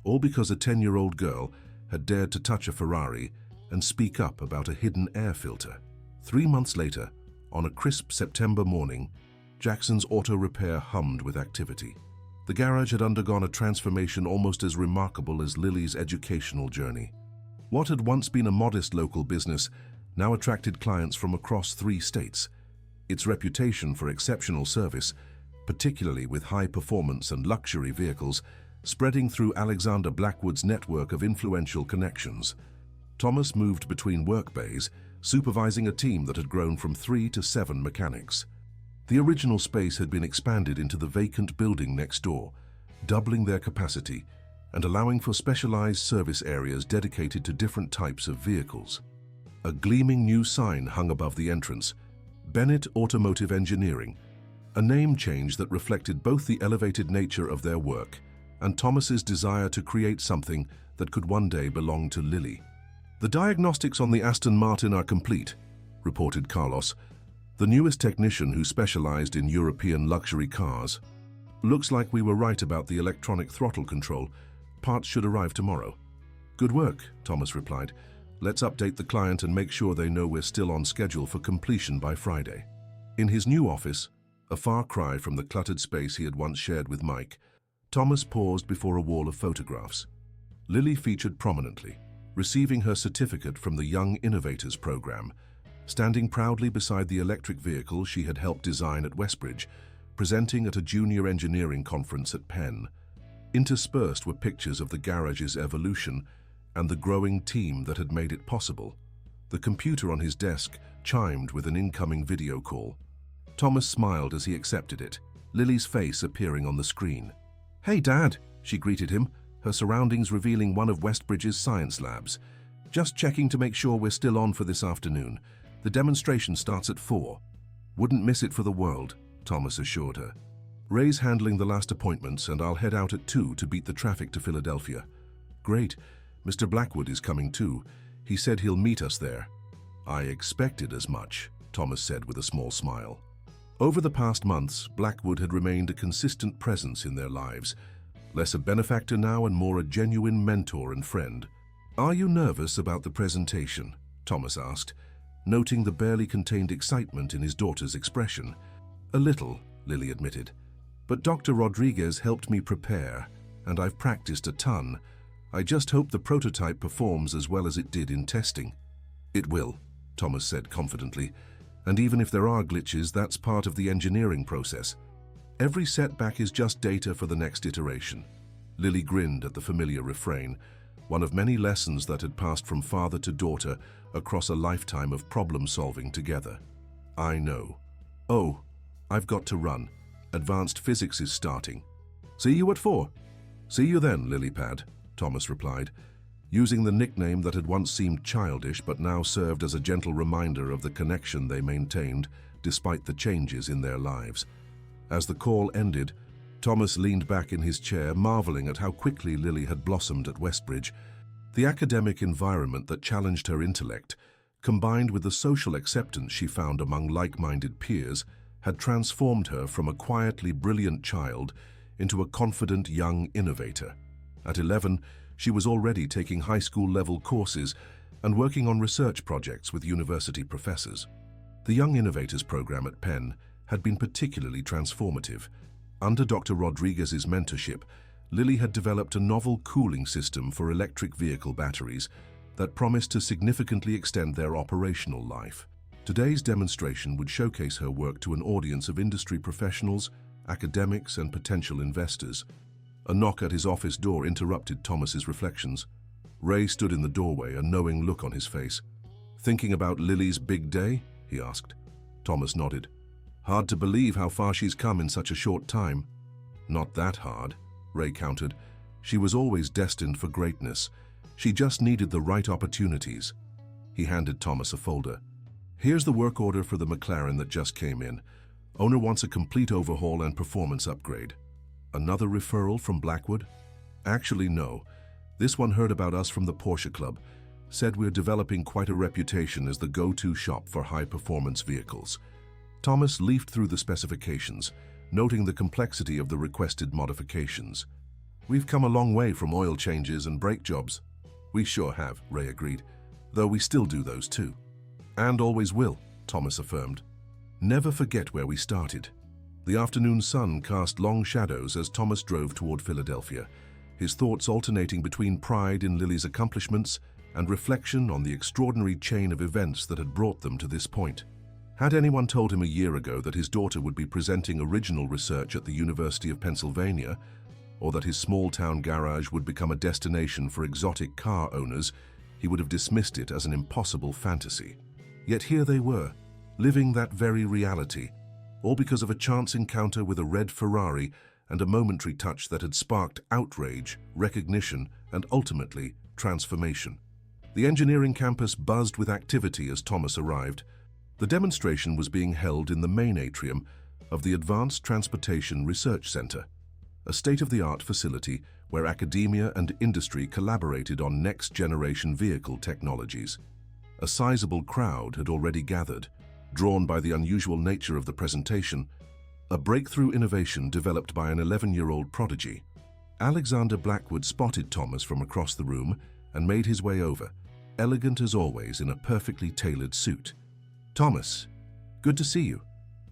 all because a 10-year-old girl had dared to touch a Ferrari and speak up about a hidden air filter. 3 months later, on a crisp September morning, Jackson's auto repair hummed with activity. The garage had undergone a transformation almost as remarkable as Lily's educational journey. What had once been a modest local business now attracted clients from across 3 states. Its reputation for exceptional service, particularly with high performance and luxury vehicles, spreading through Alexander Blackwood's network of influential connections. Thomas moved between work bays, supervising a team that had grown from 3 to 7 mechanics. The original space had been expanded into the vacant building next door, doubling their capacity and allowing for specialized service areas dedicated to different types of vehicles. A gleaming new sign hung above the entrance, Bennett Automotive Engineering, a name change that reflected both the elevated nature of their work and Thomas's desire to create something that could one day belong to Lily. "The diagnostics on the Aston Martin are complete," reported Carlos, the newest technician who specialized in European luxury cars. "Looks like we were right about the electronic throttle control. Parts should arrive tomorrow." "Good work," Thomas replied. "Let's update the client and make sure they know we're still on schedule for completion by Friday." In his new office, a far cry from the cluttered space he had once shared with Mike, Thomas paused before a wall of photographs. Lily featured prominently, receiving her certificate from the Young Innovators program, standing proudly beside the electric vehicle she had helped design at Westbridge, presenting at a junior engineering conference at Penn. Interspersed were pictures of the garage's evolution and the growing team that had made it possible. The computer on his desk chimed with an incoming video call. Thomas smiled as he accepted it, Lily's face appearing on the screen. "Hey, Dad," she greeted him, her surroundings revealing one of Westbridge's science labs. "Just checking to make sure we're still on for this afternoon. The demonstration starts at 4. "Wouldn't miss it for the world," Thomas assured her. "Ray's handling the last appointments and I'll head out at 2 to beat the traffic to Philadelphia." "Great. Mr. Blackwood is coming too. He said he'll meet us there." "I expected as much," Thomas said with a small smile. Over the past months, Blackwood had remained a consistent presence in their lives, less a benefactor now and more a genuine mentor and friend. "Are you nervous about the presentation?" Thomas asked, noting the barely contained excitement in his daughter's expression. "A little," Lily admitted. "But Dr. Rodriguez helped me prepare, and I've practiced a ton. I just hope the prototype performs as well as it did in testing." "It will," Thomas said confidently. "And even if there are glitches, that's part of the engineering process. Every setback is just data for the next iteration." Lily grinned at the familiar refrain, one of many lessons that had passed from father to daughter across a lifetime of problem-solving together. "I know. Oh, I've got to run. Advanced physics is starting." "See you at 4. "See you then, Lilypad," Thomas replied, using the nickname that had once seemed childish but now served as a gentle reminder of the connection they maintained despite the changes in their lives. As the call ended, Thomas leaned back in his chair, marveling at how quickly Lily had blossomed at Westbridge. The academic environment that challenged her intellect, combined with the social acceptance she found among like-minded peers, had transformed her from a quietly brilliant child into a confident young innovator. At 11, she was already taking high school-level courses and working on research projects with university professors. The Young Innovators program at Penn had been particularly transformative. Under Dr. Rodriguez's mentorship, Lily had developed a novel cooling system for electric vehicle batteries that promised to significantly extend their operational life. Today's demonstration would showcase her work to an audience of industry professionals, academics, and potential investors. A knock at his office door interrupted Thomas's reflections. Ray stood in the doorway, a knowing look on his face. "Thinking about Lily's big day?" he asked. Thomas nodded. "Hard to believe how far she's come in such a short time." "Not that hard," Ray countered. "She was always destined for greatness. She just needed the right opportunities." He handed Thomas a folder. "Here's the work order for the McLaren that just came in. Owner wants a complete overhaul and performance upgrade." "Another referral from Blackwood?" "Actually, no. This one heard about us from the Porsche Club. Said we're developing quite a reputation as the go-to shop for high-performance vehicles." Thomas leafed through the specifications, noting the complexity of the requested modifications. "We've come a long way from oil changes and brake jobs." "We sure have," Ray agreed, "though we still do those too." "And always will," Thomas affirmed. "Never forget where we started." The afternoon sun cast long shadows as Thomas drove toward Philadelphia, his thoughts alternating between pride in Lily's accomplishments and reflection on the extraordinary chain of events that had brought them to this point. Had anyone told him a year ago that his daughter would be presenting original research at the University of Pennsylvania, or that his small-town garage would become a destination for exotic car owners, he would have dismissed it as an impossible fantasy. Yet here they were, living that very reality, all because of a chance encounter with a red Ferrari and a momentary touch that had sparked outrage, recognition, and ultimately, transformation. The engineering campus buzzed with activity as Thomas arrived. The demonstration was being held in the main atrium of the Advanced Transportation Research Center, a state-of-the-art facility where academia and industry collaborated on next-generation vehicle technologies. A sizable crowd had already gathered, drawn by the unusual nature of the presentation, a breakthrough innovation developed by an 11-year-old prodigy. Alexander Blackwood spotted Thomas from across the room and made his way over, elegant as always in a perfectly tailored suit. "Thomas, good to see you.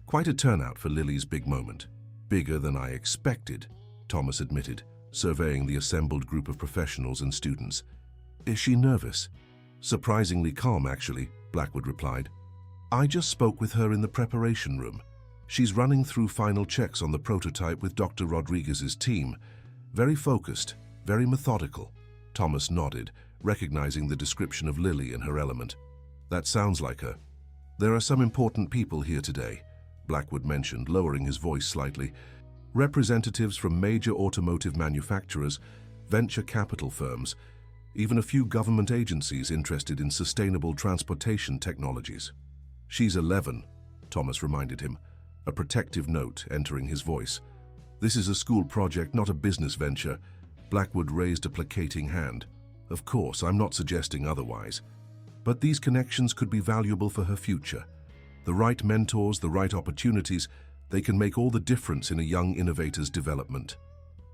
Quite a turnout for Lily's big moment." "Bigger than I expected," Thomas admitted, surveying the assembled group of professionals and students. "Is she nervous?" "Surprisingly calm, actually," Blackwood replied. "I just spoke with her in the preparation room. She's running through final checks on the prototype with Dr. Rodriguez's team. Very focused, very methodical." Thomas nodded, recognizing the description of Lily in her element. "That sounds like her." "There are some important people here today," Blackwood mentioned, lowering his voice slightly. "Representatives from major automotive manufacturers, venture capital firms, even a few government agencies interested in sustainable transportation technologies." "She's 11, Thomas reminded him, a protective note entering his voice. "This is a school project, not a business venture." Blackwood raised a placating hand. "Of course, I'm not suggesting otherwise. But these connections could be valuable for her future. The right mentors, the right opportunities, they can make all the difference in a young innovator's development."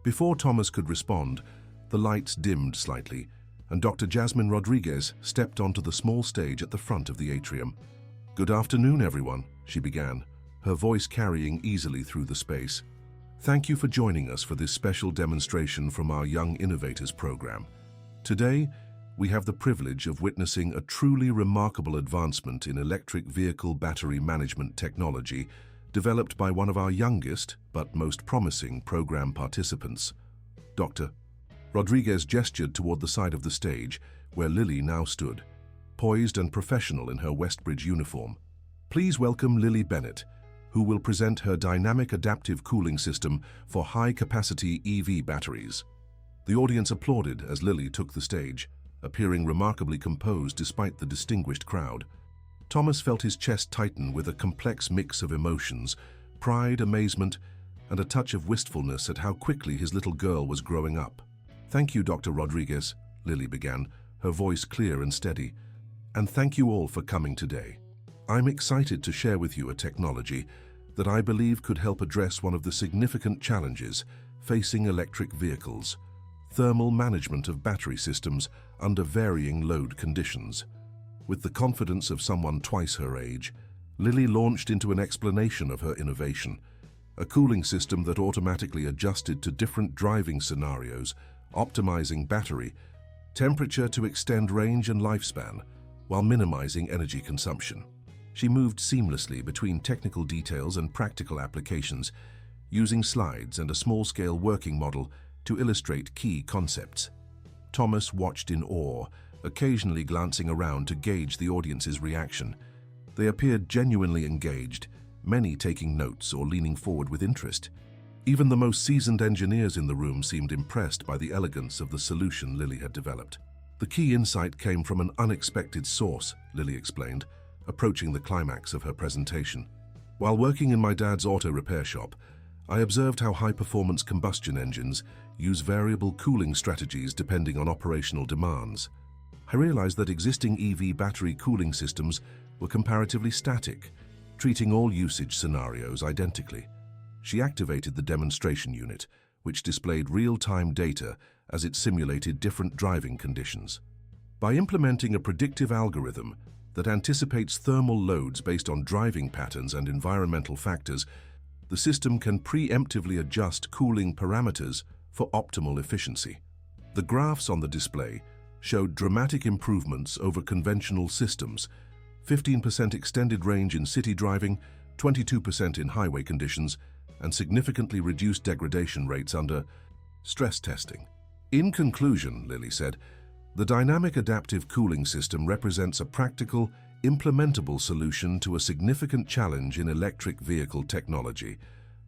Before Thomas could respond, the lights dimmed slightly, and Dr. Jasmine Rodriguez stepped onto the small stage at the front of the atrium. "Good afternoon, everyone," she began, her voice carrying easily through the space. "Thank you for joining us for this special demonstration from our Young Innovators program. Today, we have the privilege of witnessing a truly remarkable advancement in electric vehicle battery management technology developed by one of our youngest but most promising program participants. Dr. Rodriguez gestured toward the side of the stage where Lily now stood, poised and professional in her Westbridge uniform. "Please welcome Lily Bennett, who will present her dynamic adaptive cooling system for high-capacity EV batteries." The audience applauded as Lily took the stage, appearing remarkably composed despite the distinguished crowd. Thomas felt his chest tighten with a complex mix of emotions, pride, amazement, and a touch of wistfulness at how quickly his little girl was growing up. "Thank you, Dr. Rodriguez," Lily began, her voice clear and steady. "And thank you all for coming today. I'm excited to share with you a technology that I believe could help address one of the significant challenges facing electric vehicles: thermal management of battery systems under varying load conditions." With the confidence of someone twice her age, Lily launched into an explanation of her innovation, a cooling system that automatically adjusted to different driving scenarios, optimizing battery temperature to extend range and lifespan, while minimizing energy consumption. She moved seamlessly between technical details and practical applications, using slides and a small-scale working model to illustrate key concepts. Thomas watched in awe, occasionally glancing around to gauge the audience's reaction. They appeared genuinely engaged, many taking notes or leaning forward with interest. Even the most seasoned engineers in the room seemed impressed by the elegance of the solution Lily had developed. "The key insight came from an unexpected source," Lily explained, approaching the climax of her presentation. "While working in my dad's auto repair shop, I observed how high-performance combustion engines use variable cooling strategies depending on operational demands. I realized that existing EV battery cooling systems were comparatively static, treating all usage scenarios identically." She activated the demonstration unit, which displayed real-time data as it simulated different driving conditions. By implementing a predictive algorithm that anticipates thermal loads based on driving patterns and environmental factors, the system can preemptively adjust cooling parameters for optimal efficiency. The graphs on the display showed dramatic improvements over conventional systems: 15% extended range in city driving, 22% in highway conditions, and significantly reduced degradation rates under stress testing. In conclusion, Lilly said, the dynamic adaptive cooling system represents a practical, implementable solution to a significant challenge in electric vehicle technology.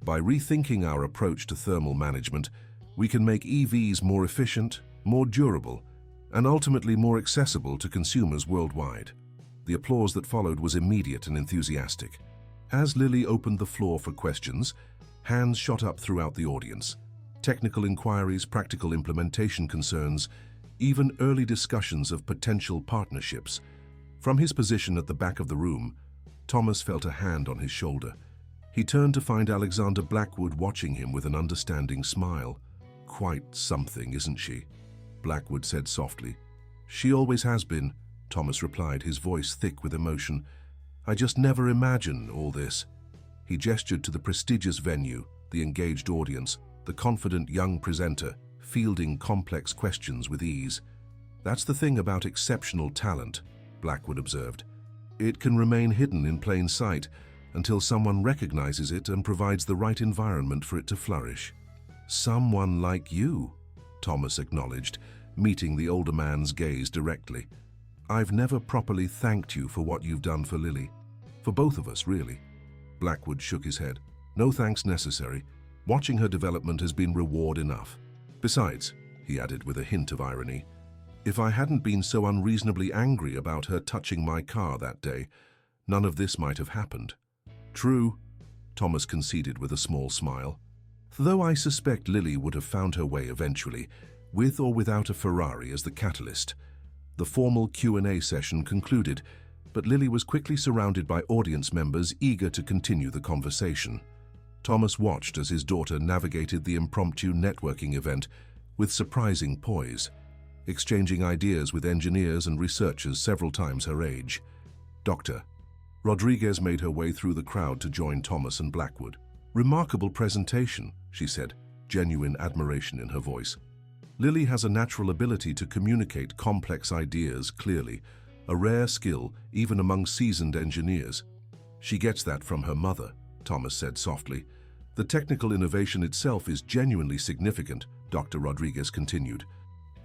By rethinking our approach to thermal management, we can make EVs more efficient, more durable, and ultimately more accessible to consumers worldwide. The applause that followed was immediate and enthusiastic. As Lilly opened the floor for questions, hands shot up throughout the audience. Technical inquiries, practical implementation concerns, even early discussions of potential partnerships. From his position at the back of the room, Thomas felt a hand on his shoulder. He turned to find Alexander Blackwood watching him with an understanding smile. "Quite something, isn't she?" Blackwood said softly. "She always has been," Thomas replied, his voice thick with emotion. "I just never imagined all this." He gestured to the prestigious venue, the engaged audience, the confident young presenter, fielding complex questions with ease. "That's the thing about exceptional talent," Blackwood observed. "It can remain hidden in plain sight until someone recognizes it and provides the right environment for it to flourish." "Someone like you," Thomas acknowledged, meeting the older man's gaze directly. "I've never properly thanked you for what you've done for Lily. For both of us, really." Blackwood shook his head. "No thanks necessary. Watching her development has been reward enough. Besides," he added with a hint of irony, "if I hadn't been so unreasonably angry about her touching my car that day, none of this might have happened." "True," Thomas conceded with a small smile. "Though I suspect Lily would have found her way eventually, with or without a Ferrari as the catalyst." The formal Q&A session concluded, but Lily was quickly surrounded by audience members eager to continue the conversation. Thomas watched as his daughter navigated the impromptu networking event with surprising poise, exchanging ideas with engineers and researchers several times her age. Dr. Rodriguez made her way through the crowd to join Thomas and Blackwood. "Remarkable presentation," she said, genuine admiration in her voice. "Lily has a natural ability to communicate complex ideas clearly, a rare skill even among seasoned engineers." "She gets that from her mother," Thomas said softly. "The technical innovation itself is genuinely significant," Dr. Rodriguez continued.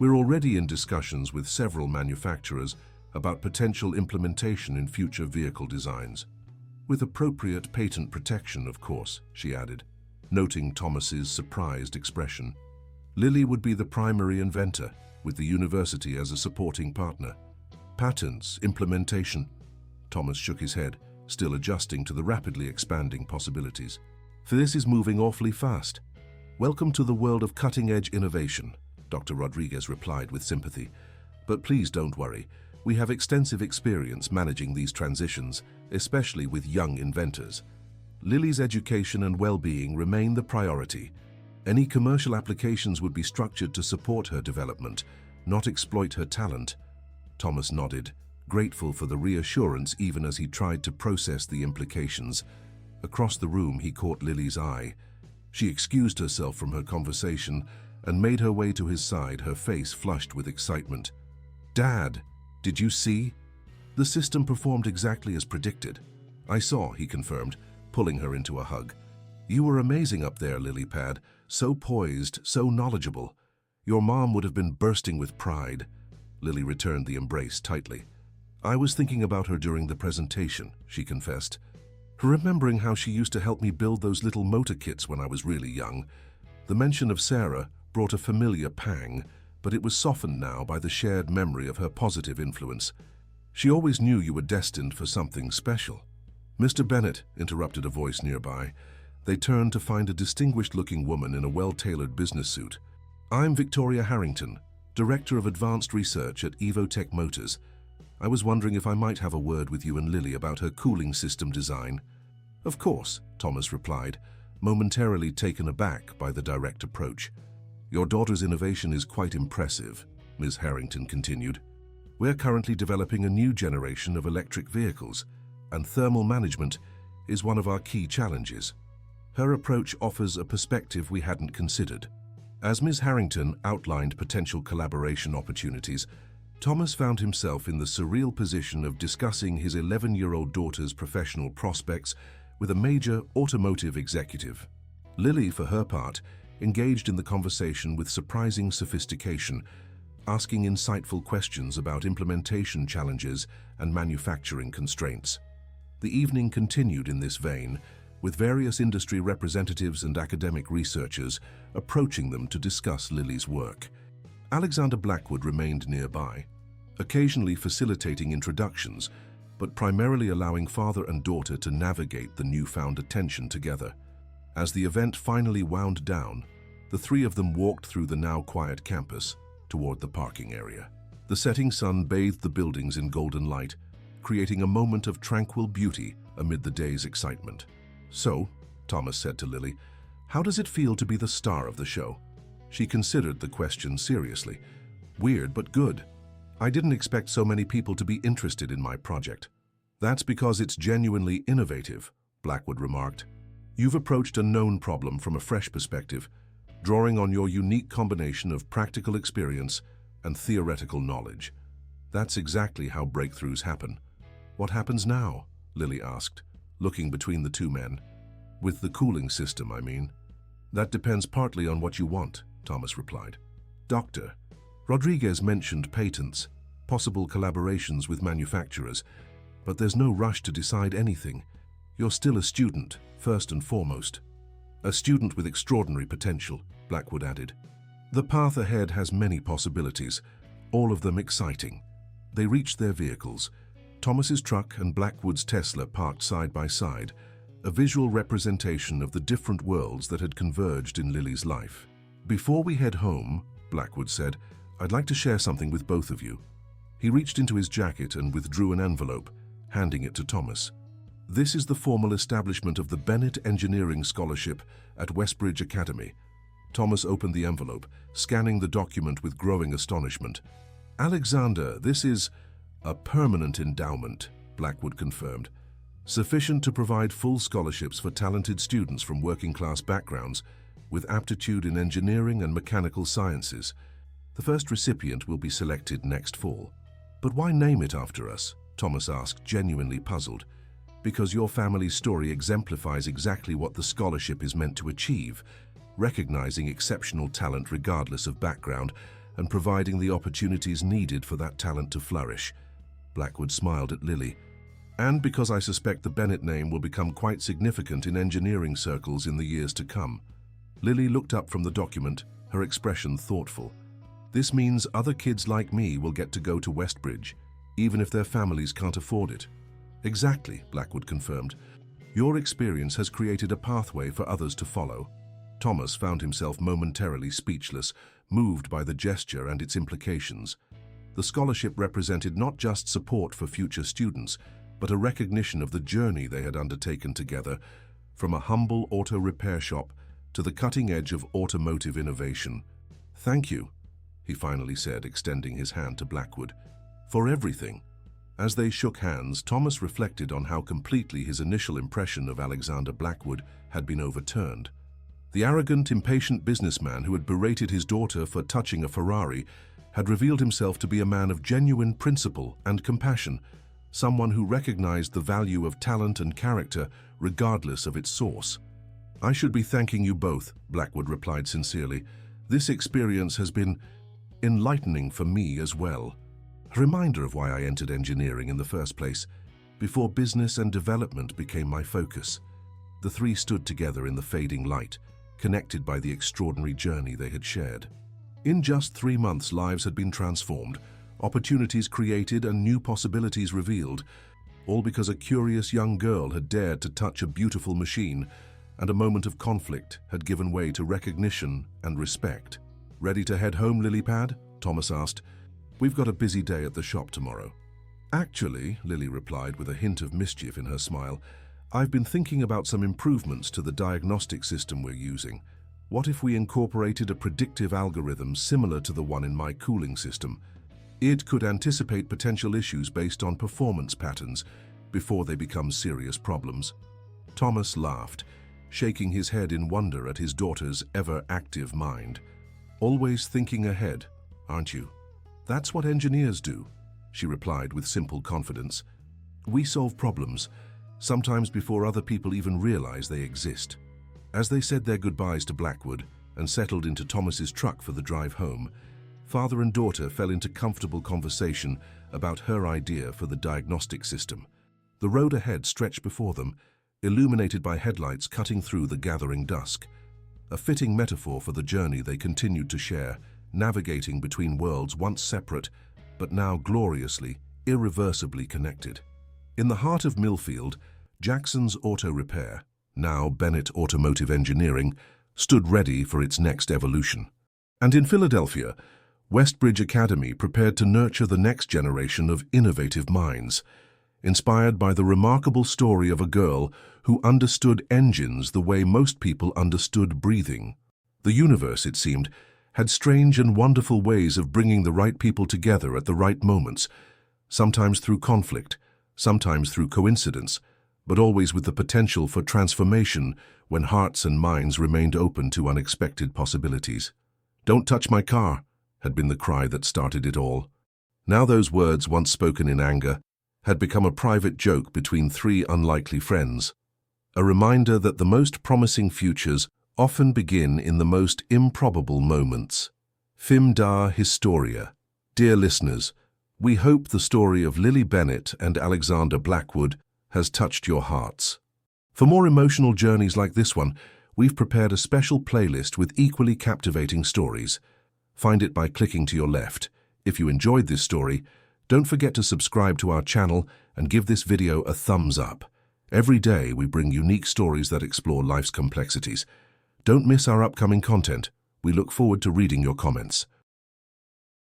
"We're already in discussions with several manufacturers about potential implementation in future vehicle designs. With appropriate patent protection, of course," she added, noting Thomas's surprised expression. "Lily would be the primary inventor, with the university as a supporting partner." "Patents, implementation." Thomas shook his head, still adjusting to the rapidly expanding possibilities. "For this is moving awfully fast." "Welcome to the world of cutting-edge innovation," Dr. Rodriguez replied with sympathy. "But please don't worry. We have extensive experience managing these transitions, especially with young inventors. Lily's education and well-being remain the priority. Any commercial applications would be structured to support her development, not exploit her talent." Thomas nodded, grateful for the reassurance even as he tried to process the implications. Across the room, he caught Lily's eye. She excused herself from her conversation and made her way to his side, her face flushed with excitement. "Dad, did you see? The system performed exactly as predicted." "I saw," he confirmed, pulling her into a hug. "You were amazing up there, Lily Pad, so poised, so knowledgeable. Your mom would have been bursting with pride." Lily returned the embrace tightly. "I was thinking about her during the presentation," she confessed, "remembering how she used to help me build those little motor kits when I was really young. The mention of Sarah brought a familiar pang, but it was softened now by the shared memory of her positive influence. She always knew you were destined for something special." "Mr. Bennett," interrupted a voice nearby. They turned to find a distinguished-looking woman in a well-tailored business suit. "I'm Victoria Harrington, Director of Advanced Research at Evotech Motors. I was wondering if I might have a word with you and Lily about her cooling system design." "Of course," Thomas replied, momentarily taken aback by the direct approach. "Your daughter's innovation is quite impressive," Ms. Harrington continued. "We're currently developing a new generation of electric vehicles, and thermal management is one of our key challenges. Her approach offers a perspective we hadn't considered." As Ms. Harrington outlined potential collaboration opportunities, Thomas found himself in the surreal position of discussing his 11-year-old daughter's professional prospects with a major automotive executive. Lily, for her part, engaged in the conversation with surprising sophistication, asking insightful questions about implementation challenges and manufacturing constraints. The evening continued in this vein, with various industry representatives and academic researchers approaching them to discuss Lily's work. Alexander Blackwood remained nearby, occasionally facilitating introductions, but primarily allowing father and daughter to navigate the newfound attention together. As the event finally wound down, the three of them walked through the now quiet campus toward the parking area. The setting sun bathed the buildings in golden light, creating a moment of tranquil beauty amid the day's excitement. "So," Thomas said to Lily, "how does it feel to be the star of the show?" She considered the question seriously. "Weird, but good. I didn't expect so many people to be interested in my project." "That's because it's genuinely innovative," Blackwood remarked. "You've approached a known problem from a fresh perspective, drawing on your unique combination of practical experience and theoretical knowledge. That's exactly how breakthroughs happen." "What happens now?" Lily asked, looking between the two men. "With the cooling system, I mean." "That depends partly on what you want," Thomas replied. "Doctor, Rodriguez mentioned patents, possible collaborations with manufacturers, but there's no rush to decide anything. You're still a student, first and foremost." "A student with extraordinary potential," Blackwood added. "The path ahead has many possibilities, all of them exciting." They reached their vehicles, Thomas's truck and Blackwood's Tesla parked side by side, a visual representation of the different worlds that had converged in Lily's life. "Before we head home," Blackwood said, "I'd like to share something with both of you." He reached into his jacket and withdrew an envelope, handing it to Thomas. "This is the formal establishment of the Bennett Engineering Scholarship at Westbridge Academy." Thomas opened the envelope, scanning the document with growing astonishment. "Alexander, this is a permanent endowment," Blackwood confirmed. "Sufficient to provide full scholarships for talented students from working-class backgrounds with aptitude in engineering and mechanical sciences. The first recipient will be selected next fall." "But why name it after us?" Thomas asked, genuinely puzzled. "Because your family's story exemplifies exactly what the scholarship is meant to achieve, recognizing exceptional talent regardless of background and providing the opportunities needed for that talent to flourish." Blackwood smiled at Lily. "And because I suspect the Bennett name will become quite significant in engineering circles in the years to come." Lily looked up from the document, her expression thoughtful. "This means other kids like me will get to go to Westbridge, even if their families can't afford it." "Exactly," Blackwood confirmed. "Your experience has created a pathway for others to follow." Thomas found himself momentarily speechless, moved by the gesture and its implications. The scholarship represented not just support for future students, but a recognition of the journey they had undertaken together, from a humble auto repair shop to the cutting edge of automotive innovation. "Thank you," he finally said, extending his hand to Blackwood, "for everything." As they shook hands, Thomas reflected on how completely his initial impression of Alexander Blackwood had been overturned. The arrogant, impatient businessman who had berated his daughter for touching a Ferrari had revealed himself to be a man of genuine principle and compassion, someone who recognized the value of talent and character regardless of its source. "I should be thanking you both," Blackwood replied sincerely. "This experience has been enlightening for me as well. A reminder of why I entered engineering in the first place, before business and development became my focus." The three stood together in the fading light, connected by the extraordinary journey they had shared. In just 3 months, lives had been transformed, opportunities created and new possibilities revealed, all because a curious young girl had dared to touch a beautiful machine, and a moment of conflict had given way to recognition and respect. "Ready to head home, Lilypad?" Thomas asked. "We've got a busy day at the shop tomorrow." "Actually," Lily replied with a hint of mischief in her smile, "I've been thinking about some improvements to the diagnostic system we're using. What if we incorporated a predictive algorithm similar to the one in my cooling system? It could anticipate potential issues based on performance patterns before they become serious problems." Thomas laughed, shaking his head in wonder at his daughter's ever-active mind. Always thinking ahead, aren't you? That's what engineers do, she replied with simple confidence. We solve problems, sometimes before other people even realize they exist. As they said their goodbyes to Blackwood and settled into Thomas's truck for the drive home, father and daughter fell into comfortable conversation about her idea for the diagnostic system. The road ahead stretched before them, illuminated by headlights cutting through the gathering dusk. A fitting metaphor for the journey they continued to share, navigating between worlds once separate, but now gloriously, irreversibly connected. In the heart of Millfield, Jackson's Auto Repair, now Bennett Automotive Engineering, stood ready for its next evolution. And in Philadelphia, Westbridge Academy prepared to nurture the next generation of innovative minds, inspired by the remarkable story of a girl who understood engines the way most people understood breathing. The universe, it seemed, had strange and wonderful ways of bringing the right people together at the right moments, sometimes through conflict, sometimes through coincidence, but always with the potential for transformation when hearts and minds remained open to unexpected possibilities. "Don't touch my car," had been the cry that started it all. Now those words, once spoken in anger, had become a private joke between three unlikely friends, a reminder that the most promising futures often begin in the most improbable moments. Fim da Historia. Dear listeners, we hope the story of Lily Bennett and Alexander Blackwood has touched your hearts. For more emotional journeys like this one, we've prepared a special playlist with equally captivating stories. Find it by clicking to your left. If you enjoyed this story, don't forget to subscribe to our channel and give this video a thumbs up. Every day we bring unique stories that explore life's complexities. Don't miss our upcoming content. We look forward to reading your comments.